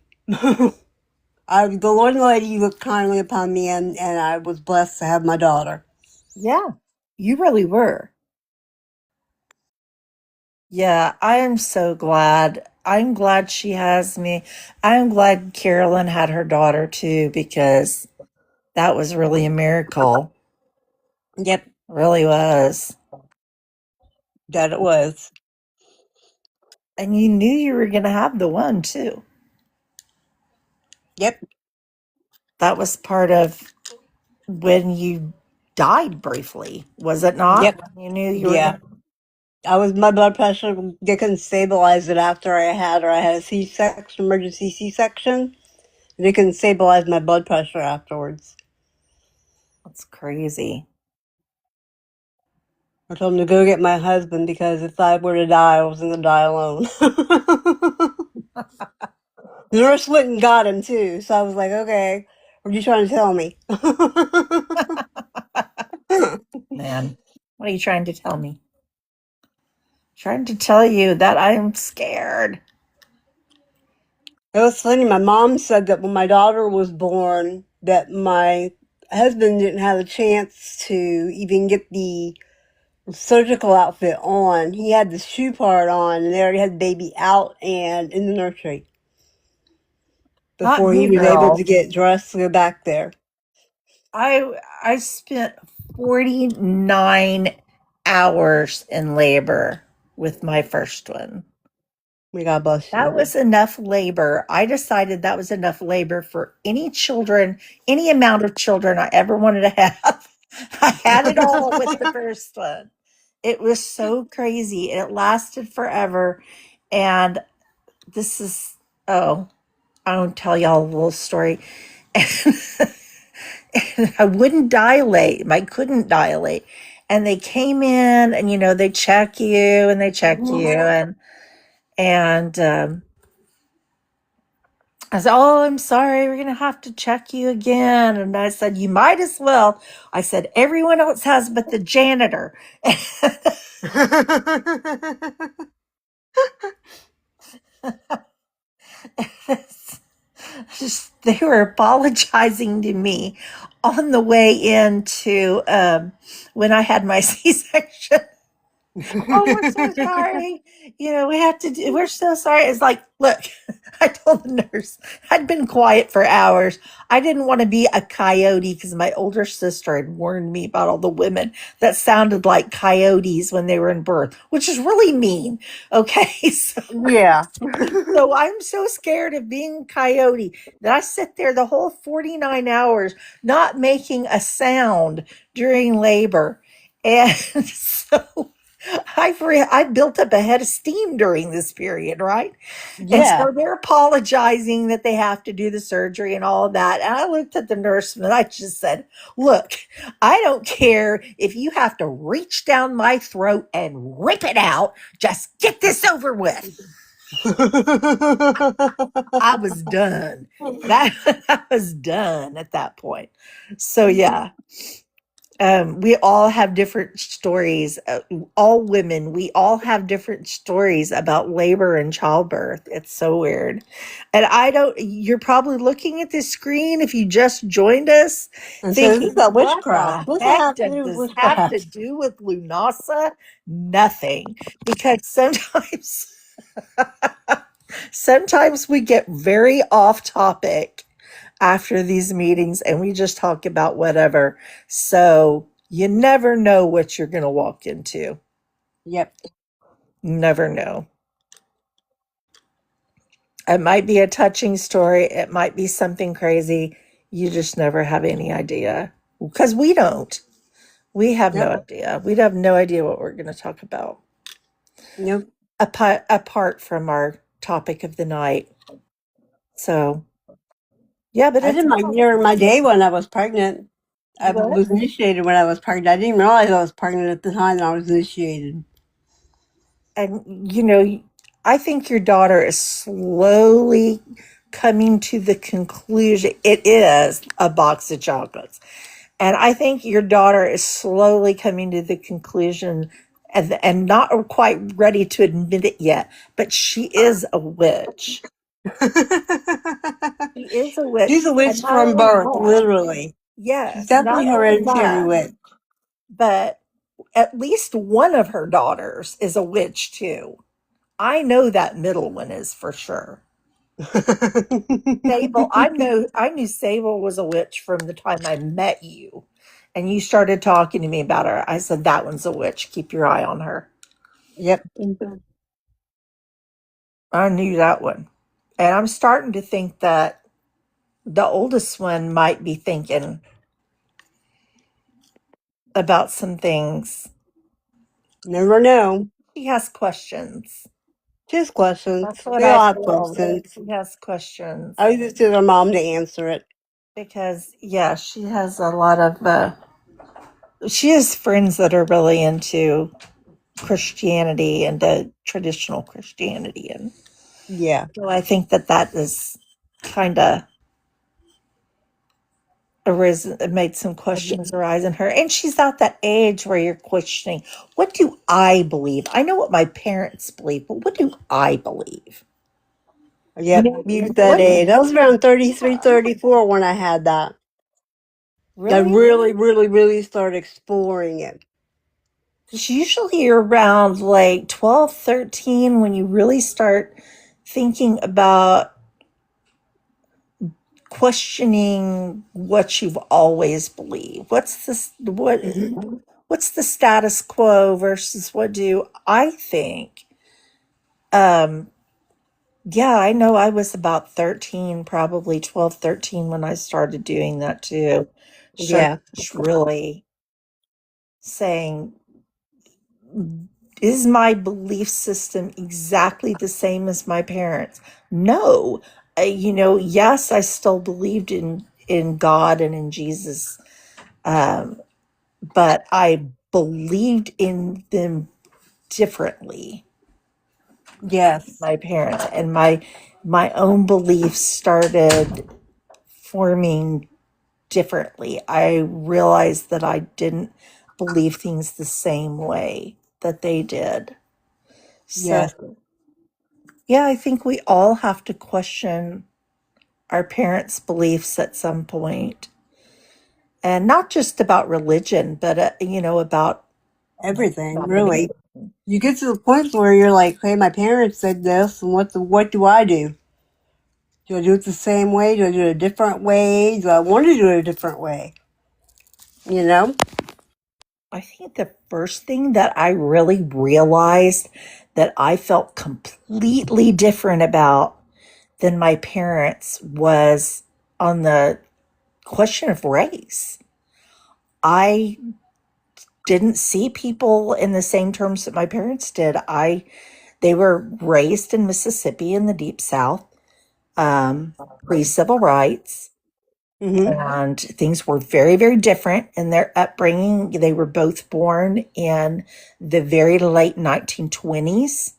The Lord and Lady looked kindly upon me, and I was blessed to have my daughter. yeah, you really were. Yeah, I am so glad. I'm glad she has me. I'm glad Carolyn had her daughter too, because that was really a miracle. Yep, Really was. that it was. And you knew you were going to have the one too. Yep, That was part of when you died briefly, was it not? yep, You knew you were yeah, going to. My blood pressure, they couldn't stabilize it after I had her. I had a C-section, emergency C-section. They couldn't stabilize my blood pressure afterwards. That's crazy. I told him to go get my husband because if I were to die, I wasn't going to die alone. The nurse went and got him too, so I was like, okay, what are you trying to tell me? Man, what are you trying to tell me? Trying to tell you that I'm scared. It was funny. My mom said that when my daughter was born, that my husband didn't have a chance to even get the surgical outfit on. He had the shoe part on, and they already had the baby out and in the nursery Not before he me, was able girl. to get dressed to go back there. I spent 49 hours in labor with my first one. May God bless That you. was enough labor. I decided that was enough labor for any children, any amount of children I ever wanted to have. I had it all with the first one. It was so crazy. It lasted forever. And this is, oh, I want to tell y'all a little story. And I wouldn't dilate. I couldn't dilate. And they came in and, they check you and they checked you. And I said, "Oh, I'm sorry. We're going to have to check you again." And I said, "You might as well." I said, "Everyone else has but the janitor." Just, they were apologizing to me on the way into when I had my C-section. "Oh, we're so sorry. We're so sorry." It's like, look, I told the nurse, I'd been quiet for hours. I didn't want to be a coyote because my older sister had warned me about all the women that sounded like coyotes when they were in birth, which is really mean. Okay. Yeah. So I'm so scared of being a coyote that I sit there the whole 49 hours not making a during labor. And so I built up a head of steam during this period, right? And Yeah. so they're apologizing that they have to do the surgery and all of that. And I looked at the nurse and I just said, "Look, I don't care if you have to reach down my throat and rip it out. Just get this over with." I was done. That I was done at that point. So yeah, we all have different stories. All women, we all have different stories about labor and childbirth. It's so weird. And I don't. You're probably looking at this screen if you just joined us, And so this is thinking, about "What witchcraft. the What's that heck have to does do with this have to witchcraft? do with Lughnasadh?" Nothing, because sometimes. Sometimes we get very off topic after these meetings and we just talk about whatever. So you never know what you're going to walk into. Yep. Never know. It might be a touching story. It might be something crazy. You just never have any idea because we don't. We have no Yep. idea. We'd have no idea what we're going to talk about Nope. apart from our topic of the night. So, yeah, but I it's did my all. year and my day when I was pregnant. I You what? was initiated when I was pregnant. I didn't realize I was pregnant at the time that I was initiated. And I think your daughter is slowly coming to the conclusion it is a box of chocolates. And I think your daughter is slowly coming to the conclusion and not quite ready to admit it yet, but she is a witch. She is a witch. She's a And witch not from only birth, that, literally. She's yes, not definitely only hereditary that, witch. but at least one of her daughters is a witch too. I know that middle one is for sure. Sable, I knew Sable was a witch from the time I met you. And you started talking to me about her. I said, "That one's a witch. Keep your eye on her." Yep. I knew that one. And I'm starting to think that the oldest one might be thinking about some things. Never know. She has questions. Just questions. That's what We I all have feel. questions. She has questions I was just to her mom to answer it. because, yeah, she has a lot of. She has friends that are really into Christianity and traditional Christianity, and Yeah. so I think that is kind of arisen, made some questions arise in her. And she's at that age where you're questioning, what do I believe? I know what my parents believe, but what do I believe? You Yep. know, Use that what age. I was around 33, 34 when I had that. I really? really, really, really started exploring it. It's usually around like 12, 13 when you really start thinking about questioning what you've always believed. What's the status quo versus what do I think? Um yeah, I know I was about 13, probably 12, 13 when I started doing that too. Started Yeah. just really saying, is my belief system exactly the same as my parents? No. Yes, I still believed in God and in Jesus, um, but I believed in them differently. Yes. My parents and my own beliefs started forming differently. I realized that I didn't believe things the same way that they did. So Yes. yeah, I think we all have to question our parents' beliefs at some point, and not just about religion, but about Everything, anything. really. You get to the point where you're like, hey, my parents said this, and what do I do? Do I do it the same way? Do I do it a different way? Do I want to do it a different way? You know? I think the first thing that I really realized that I felt completely different about than my parents was on the question of race. I didn't see people in the same terms that my parents did. They were raised in Mississippi in the deep South, pre-civil rights, Mm-hmm. and things were very, very different in their upbringing. They were both born in the very late 1920s,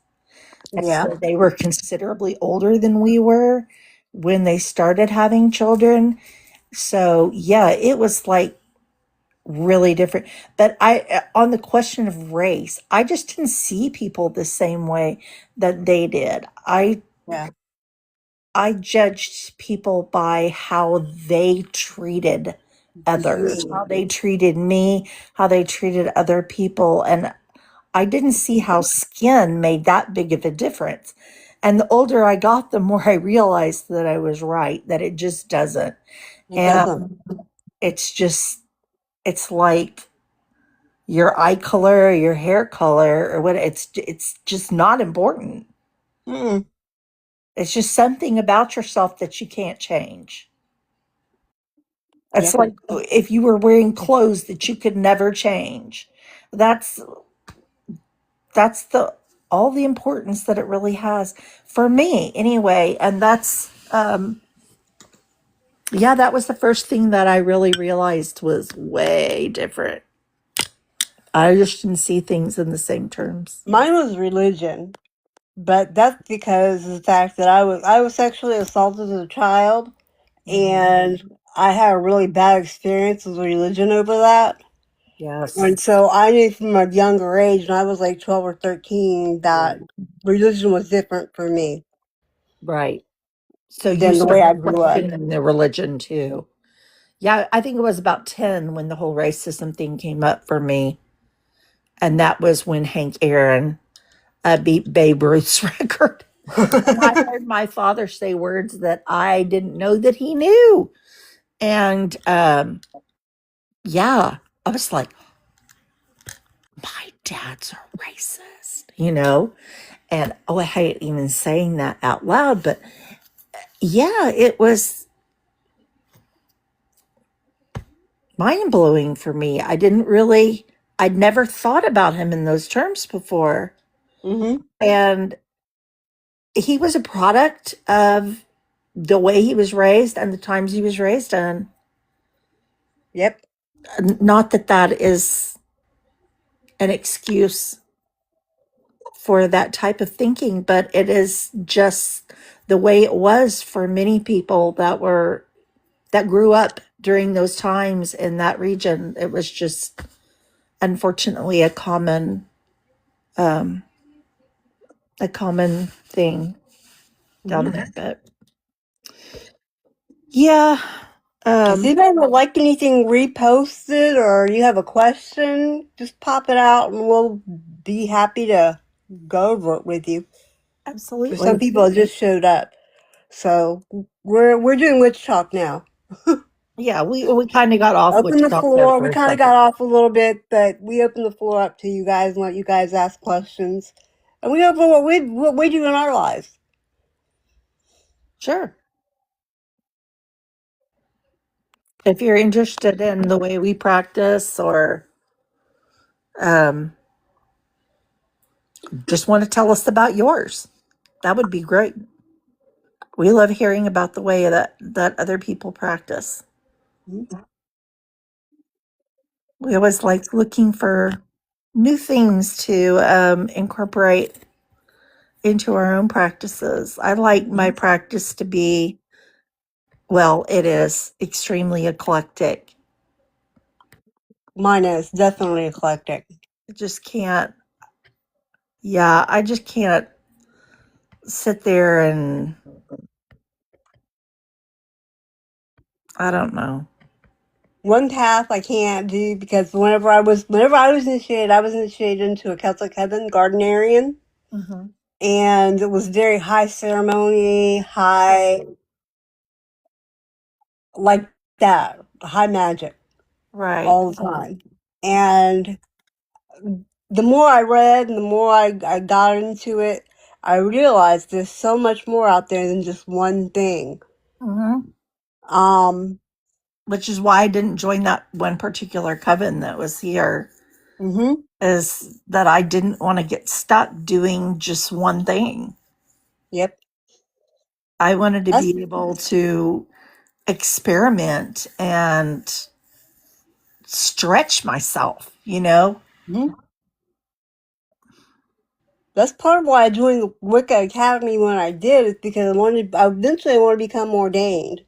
and Yeah. so they were considerably older than we were when they started having children. So yeah, it was like really different. But on the question of race, I just didn't see people the same way that they did. Yeah. I judged people by how they treated others, Me. how they treated me, how they treated other people. And I didn't see how skin made that big of a difference. And the older I got, the more I realized that I was right, that it just doesn't. It doesn't. And it's like your eye color or your hair color or what, it's just not important. Mm-mm. It's just something about yourself that you can't change. It's Yep. like if you were wearing clothes that you could never change. That's that's the all the importance that it really has for me anyway. And that's yeah, that was the first thing that I really realized was way different. I just didn't see things in the same terms. Mine was religion, but that's because of the fact that I was sexually assaulted as a child, and I had a really bad experience with religion over that. Yes. And so I knew from a younger age, when I was like 12 or 13, that religion was different for me Right. So you than the way started I grew up. questioning the religion too. Yeah, I think it was about 10 when the whole racism thing came up for me. And that was when Hank Aaron beat Babe Ruth's record. And I heard my father say words that I didn't know that he knew. And yeah, I was like, my dad's a racist. And oh, I hate even saying that out loud, but yeah, it was mind blowing for me. I'd never thought about him in those terms before. Mm-hmm. And he was a product of the way he was raised and the times he was raised in. Yep. Not that that is an excuse for that type of thinking, but it is just the way it was for many people that grew up during those times in that region. It was just unfortunately um, a common thing down Mm-hmm. there. But yeah, Does um, anybody would like anything reposted, or you have a question? Just pop it out, and we'll be happy to go over it with you. For some absolutely. people, it just showed up, so we're doing witch talk now. Yeah, we kind of got off Open witch the talk there floor. for We a kind of second. got off a little bit, but we open the floor up to you guys and let you guys ask questions, and we open what we do in our lives. Sure. If you're interested in the way we practice or um, just want to tell us about yours, that would be great. We love hearing about the way that other people practice. Mhm. We always like looking for new things to incorporate into our own practices. I like my practice to be, well, it is extremely eclectic. Mine is definitely eclectic. I just can't, yeah, I just can't sit there and, I don't know. One path I can't do because whenever I was initiated into a Celtic heaven gardenarian, Hmm. and it was very high ceremony, high like that, high magic Right. all the time. And the more I read and the more I got into it, I realized there's so much more out there than just one thing. Hmm. Um, Which is why I didn't join that one particular coven that was here, mhm, is that I didn't want to get stuck doing just one thing. yep. I wanted to That's be able to experiment and stretch myself, you know? mhm. That's part of why I joined the Wicca Academy when I did, is because I eventually want to become ordained.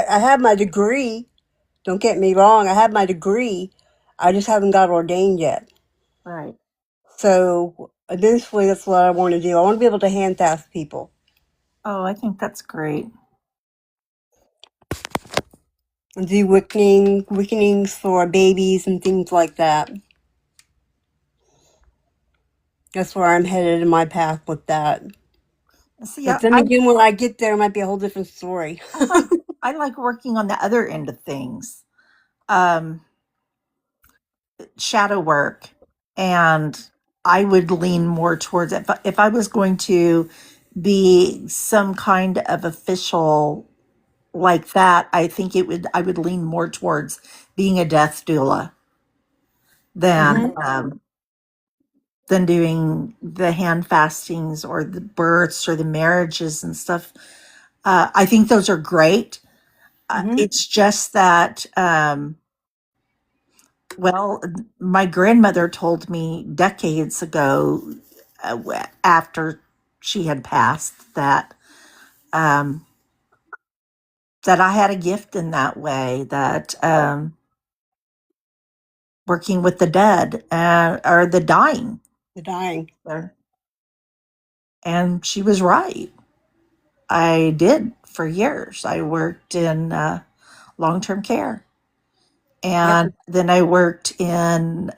I have my degree. Don't get me wrong. I have my degree. I just haven't got ordained yet. Right. So eventually that's what I want to do. I want to be able to hand task people Oh, I think that's great. and do wickenings for babies and things like that. That's where I'm headed in my path with that. See, But then again, when I get there, it might be a whole different story. I like I like working on the other end of things. Um, Shadow work, and I would lean more towards it. But if I was going to be some kind of official like that, I think I would lean more towards being a death doula than Hmm. than doing the hand fastings or the births or the marriages and stuff. I think those are great. Hmm. It's just that, well, my grandmother told me decades ago, after she had passed, um, that I had a gift in that way, that working with the dead or the dying. The dying. And she was right. I did for years. I worked in long term care. Yep. And then I worked in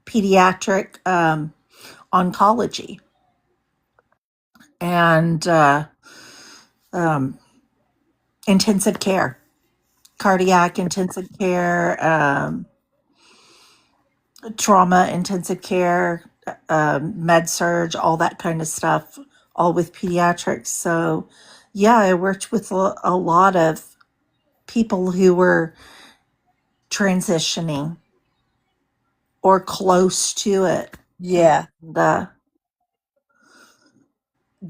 pediatric oncology and um, intensive care, cardiac intensive care, trauma intensive care, med surge, all that kind of stuff, all with pediatrics. So, yeah, I worked with a lot of people who were transitioning or close to it. Yeah. And,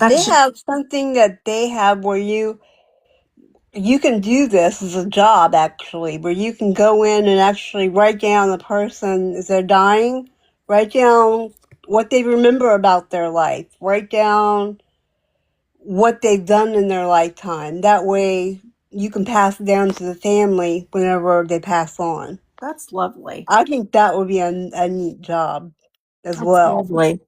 They that's just, have something that they have where you can do this as a job actually, where you can go in and actually write down the person as they're dying, write down what they remember about their life, write down what they've done in their lifetime. That way you can pass it down to the family whenever they pass on. that's lovely. I think that would be a neat job as That's well. lovely.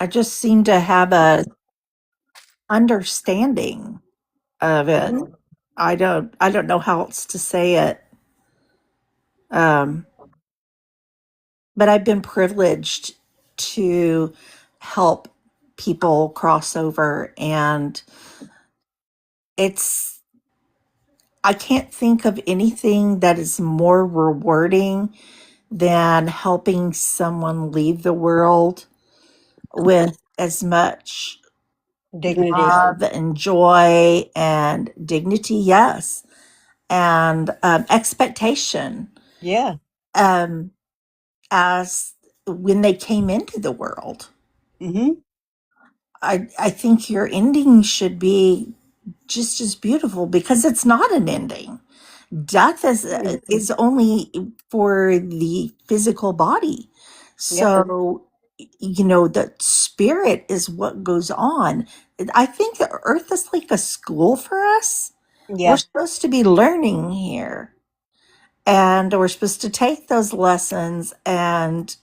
I just seem to have a understanding of it. Mhm. I don't know how else to say it. Um, but I've been privileged to help people cross over, and it's I can't think of anything that is more rewarding than helping someone leave the world with as much Dignity. love and joy and dignity, yes, and expectation, Yeah. um, as when they came into the world. Mhm. I think your ending should be just as beautiful because it's not an ending. Death is only for the physical body. Yep. So, the spirit is what goes on. I think the earth is like a school for us. We're Yeah. supposed to be learning here, and we're supposed to take those lessons and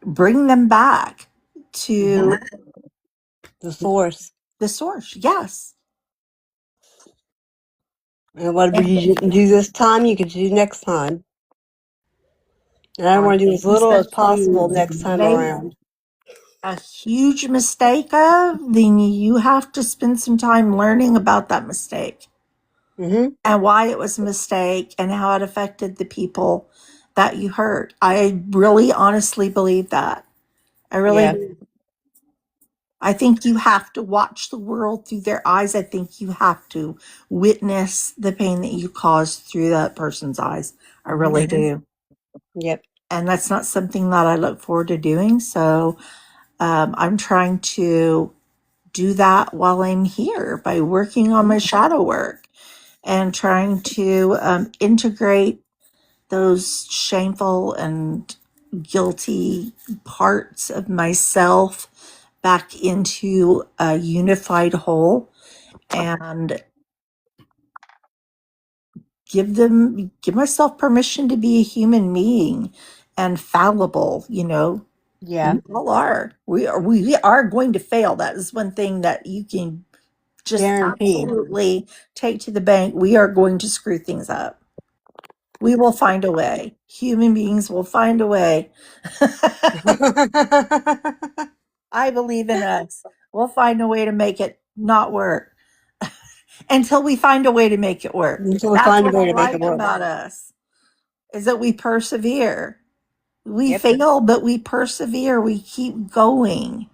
bring them back to Mhm. The source. the source. Yes. And whatever And you didn't do this time, you could do next time. And I on want to do as things little as that possible you next time make around. a huge mistake of, then you have to spend some time learning about that mistake Mhm. and why it was a mistake and how it affected the people that you hurt. I really honestly believe that. I really Yeah. do. I think you have to watch the world through their eyes. I think you have to witness the pain that you caused through that person's eyes. I Mhm. really do. Yep. And that's not something that I look forward to doing. So I'm trying to do that while I'm here by working on my shadow work and trying to integrate those shameful and guilty parts of myself back into a unified whole and give myself permission to be a human being and fallible. Yeah. We all are. We are going to fail. That is one thing that you can just Guaranteed. absolutely take to the bank. We are going to screw things up. We will find a way. Human beings will find a way. I believe in us. We'll find a way to make it not work until we find a way to make it work. Until we That's find a what way I to make it like work. about us is that we persevere. We Yep. fail, but we persevere. We keep going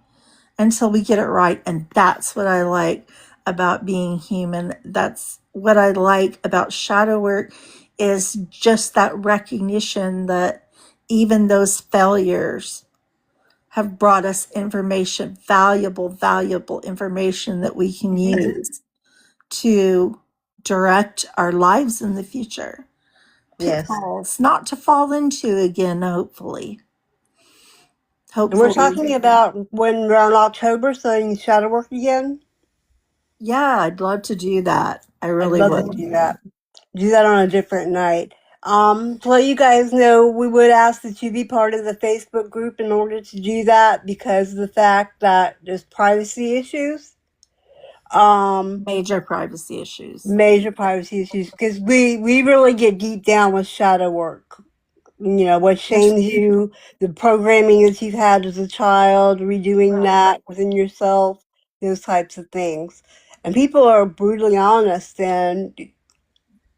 until we get it right. And that's what I like about being human. That's what I like about shadow work is just that recognition that even those failures have brought us information, valuable information that we can Mhm. use to direct our lives in the future. Yes. Pitfalls not to fall into again, hopefully. And we're Hopefully. talking about when around October, so you shadow work again. Yeah, I'd love to do that. I I'd really love to would. do that. Do that on a different night. To let you guys know, we would ask that you be part of the Facebook group in order to do that because of the fact that there's privacy issues. Major privacy issues. Major privacy issues because we really get deep down with shadow work. What Yes, shames you, the programming that you've had as a child, redoing that within yourself, those types of things. And people are brutally honest, and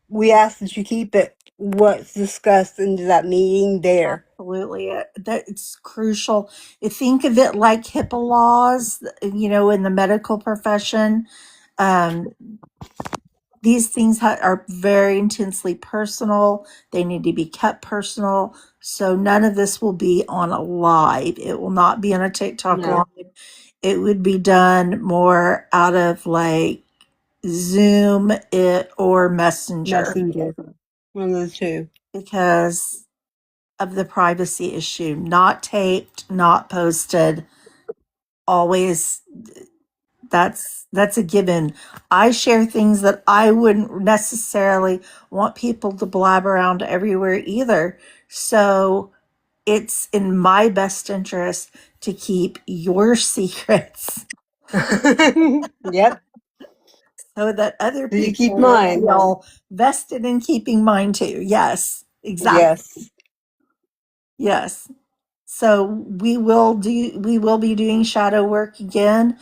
we ask that you keep it what's discussed into that meeting there. absolutely. It's crucial. You think of it like HIPAA laws, in the medical profession. Um, these things are very intensely personal. They need to be kept personal. So none of this will be on a live. It will not be on a TikTok No. live. It would be done more out of like Zoom or Messenger Messenger. One of the two. because of the privacy issue. Not taped, not posted. Always that's a given. I share things that I wouldn't necessarily want people to blab around everywhere either. So it's in my best interest to keep your secrets Yep. so that other So you keep people will mine. feel vested in keeping mine too. Yes, exactly. Yes. Yes. So we will be doing shadow work again.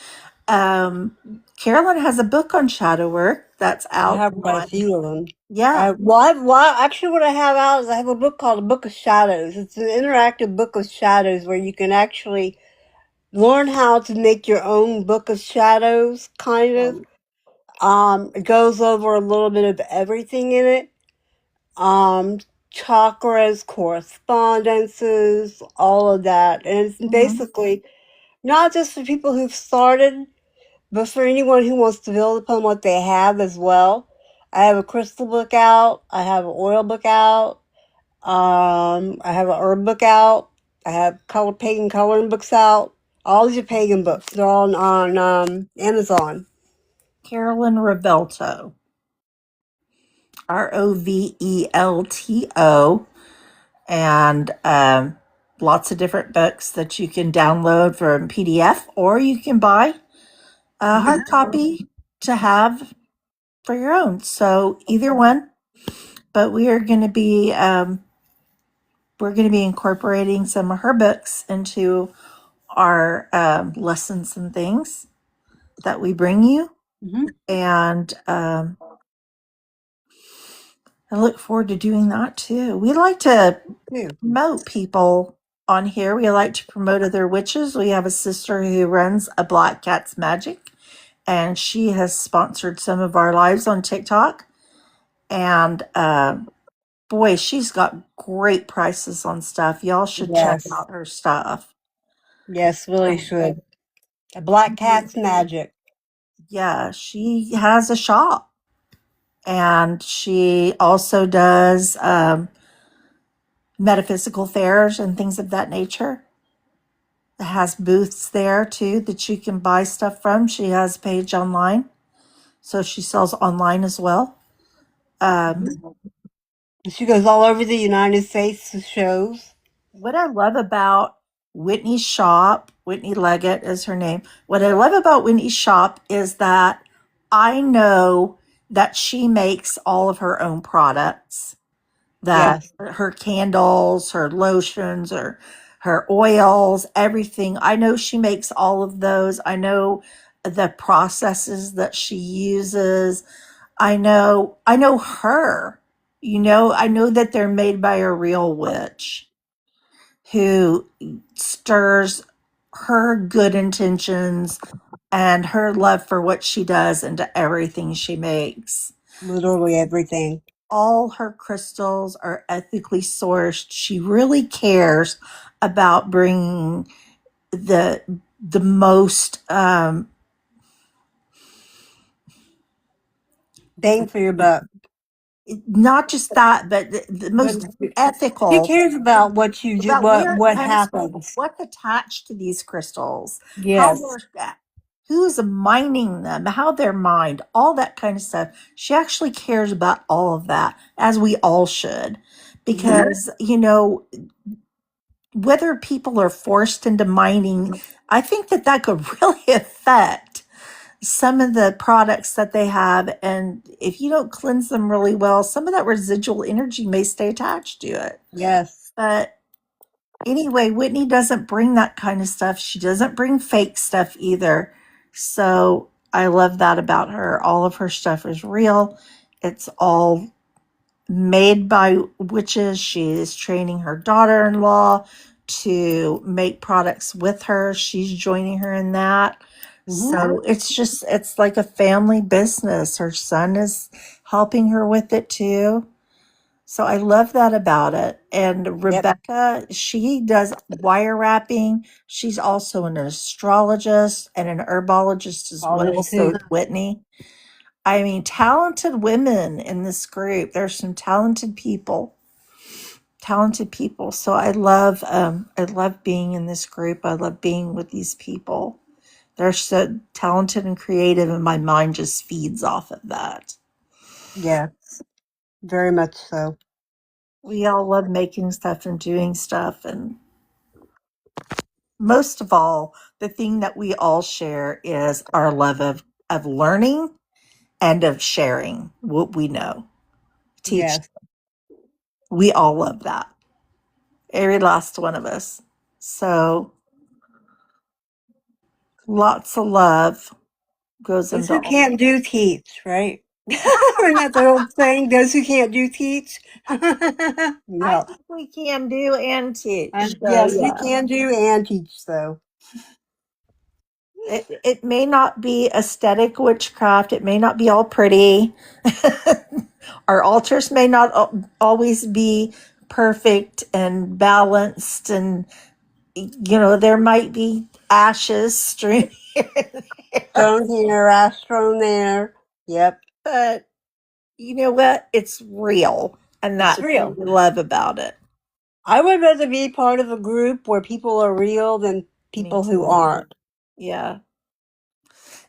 Um, Carolyn has a book on shadow work that's I out. have quite a few of them. Yeah, Actually, what I have out is I have a book called The Book of Shadows. It's an interactive book of shadows where you can actually learn how to make your own book of shadows, kind of. It goes over a little bit of everything in it. Um, Chakras, correspondences, all of that. And it's mhm. basically not just for people who've started, but for anyone who wants to build upon what they have as well. I have a crystal book out. I have an oil book out. I have an herb book out. I have pagan coloring books out. All these are pagan books. They're all on Amazon. Carolyn Revelto, Rovelto, and lots of different books that you can download from PDF or you can buy a hard copy to have for your own. So either one. But we're going to be incorporating some of her books into our lessons and things that we bring you. Mm-hmm. And I look forward to doing that too. We like to Yeah. promote people on here. We like to promote other witches. We have a sister who runs a Black Cat's Magic, and she has sponsored some of our lives on TikTok. And boy, she's got great prices on stuff. Y'all should check Yes. out her stuff. Yes, really should. A black cat's magic. Yeah, she has a shop, and she also does metaphysical fairs and things of that nature. It has booths there too that you can buy stuff from. She has a page online, so she sells online as well. She goes all over the United States to shows. What I love about Whitney's shop, Whitney Leggett is her name. What I love about Whitney's shop is that I know that she makes all of her own products. That Yes. her candles, her lotions, or her oils, everything. I know she makes all of those. I know the processes that she uses. I know her. I know that they're made by a real witch who stirs her good intentions and her love for what she does into everything she makes. Literally everything. All her crystals are ethically sourced. She really cares about bringing the most Bang for your buck. not just that, but the But most she ethical cares about what you do, about where it what comes from, happens. what's attached to these crystals, how Yes. they're who's mining them, how they're mined, all that kind of stuff. She actually cares about all of that, as we all should, because whether people are forced into mining, I think that could really affect some of the products that they have. And if you don't cleanse them really well, some of that residual energy may stay attached to it. Yes. But anyway, Whitney doesn't bring that kind of stuff. She doesn't bring fake stuff either. So I love that about her. All of her stuff is real. It's all made by witches. She is training her daughter-in-law to make products with her. She's joining her in that. So it's like a family business. Her son is helping her with it too. So I love that about it. And Yep. Rebecca, she does wire wrapping. She's also an astrologist and an herbologist as All well. this So too. is Whitney. I mean, talented women in this group. There's some talented people. Talented people. So I love being in this group. I love being with these people. They're so talented and creative, and my mind just feeds off of that. Yes, very much so. We all love making stuff and doing stuff, and most of all, the thing that we all share is our love of learning and of sharing what we know. Teach. Yes. We all love that. Every last one of us. So lots of love goes Those into who all. can't do teach, right? Isn't that the old saying? Those who can't do teach. I No. think we can do and teach. So Yes, we yeah. can do and teach, though. It may not be aesthetic witchcraft. It may not be all pretty. Our altars may not always be perfect and balanced, and there might be ashes strewn here and there. Thrown here, ash thrown there. Yep. But you know what? It's real, and It's that's real. what we love about it. I would rather be part of a group where people are real than Me people who too. aren't. Yeah.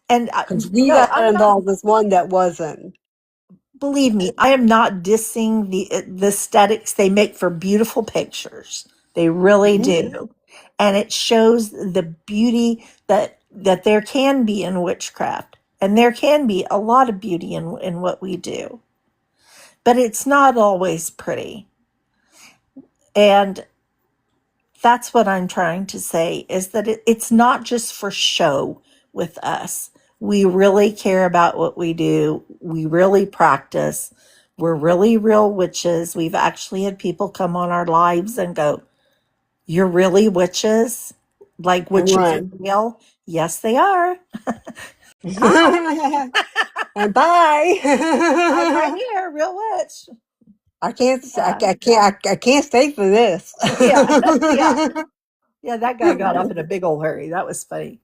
And Because we no, got involved with one that wasn't. believe me, I am not dissing the aesthetics. They make for beautiful pictures. They really do. And it shows the beauty that there can be in witchcraft. And there can be a lot of beauty in what we do. But it's not always pretty. And that's what I'm trying to say, is that it's not just for show with us. We really care about what we do. We really practice. We're really real witches. We've actually had people come on our lives and go, "You're really witches? Like And witches are run. real?" Yes, they are. And bye. I'm right here, real witch. I can't. Yeah. I can't stay for this. Yeah. Yeah. Yeah, that guy got up in a big old hurry. That was funny.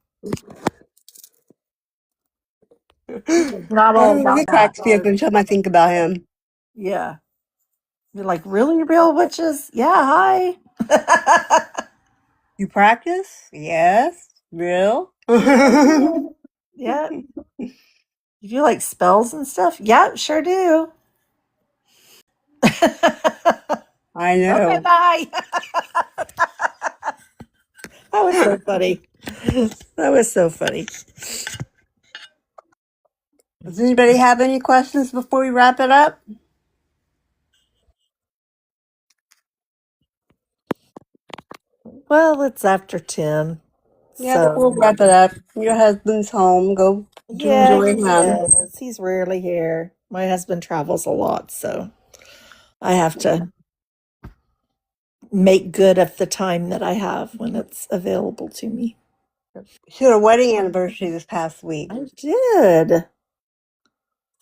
Not all about He that. cracks me up every time I think about him. Yeah. You're like, really, real witches? Yeah, hi. You practice? Yes. Real? Yeah. You do like spells and stuff? Yeah, sure do. I Okay, know. bye. That was so funny. That was so funny. Does anybody have any questions before we wrap it up? Well, it's after 10. Yep, we'll So, wrap it up. Your husband's home. Go yeah, enjoy he him. is. He's rarely here. My husband travels a lot, so I have to make good of the time that I have when it's available to me. She had a wedding anniversary this past week. I did.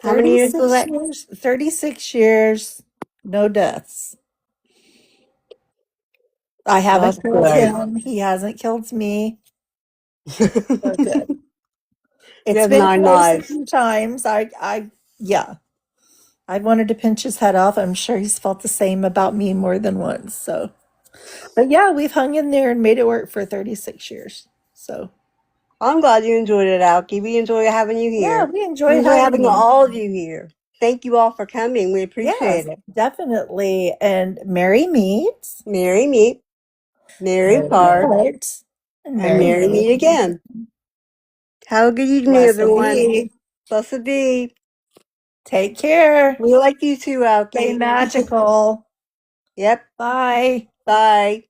How many years was 36 that? years. 36 years. No deaths. I Well, that's haven't killed good. him. He hasn't killed me. So good. You It's have been 9 close a lives. few times. Yeah. I've wanted to pinch his head off. I'm sure he's felt the same about me more than once. So, but yeah, we've hung in there and made it work for 36 years. So, I'm glad you enjoyed it, Alki. We enjoy having you yeah, here. we We enjoyed enjoy having having you. all of you here. Thank you all for coming. We appreciate Yes, it. definitely. And Merry Meet, Merry meet, merry Merry part, Part, and and Merry merry meet Meet. again. Have a good evening, Blessed everyone. be. Blessed be. Take care. We like you too, Stay Alki. magical. Yep. Bye. Bye.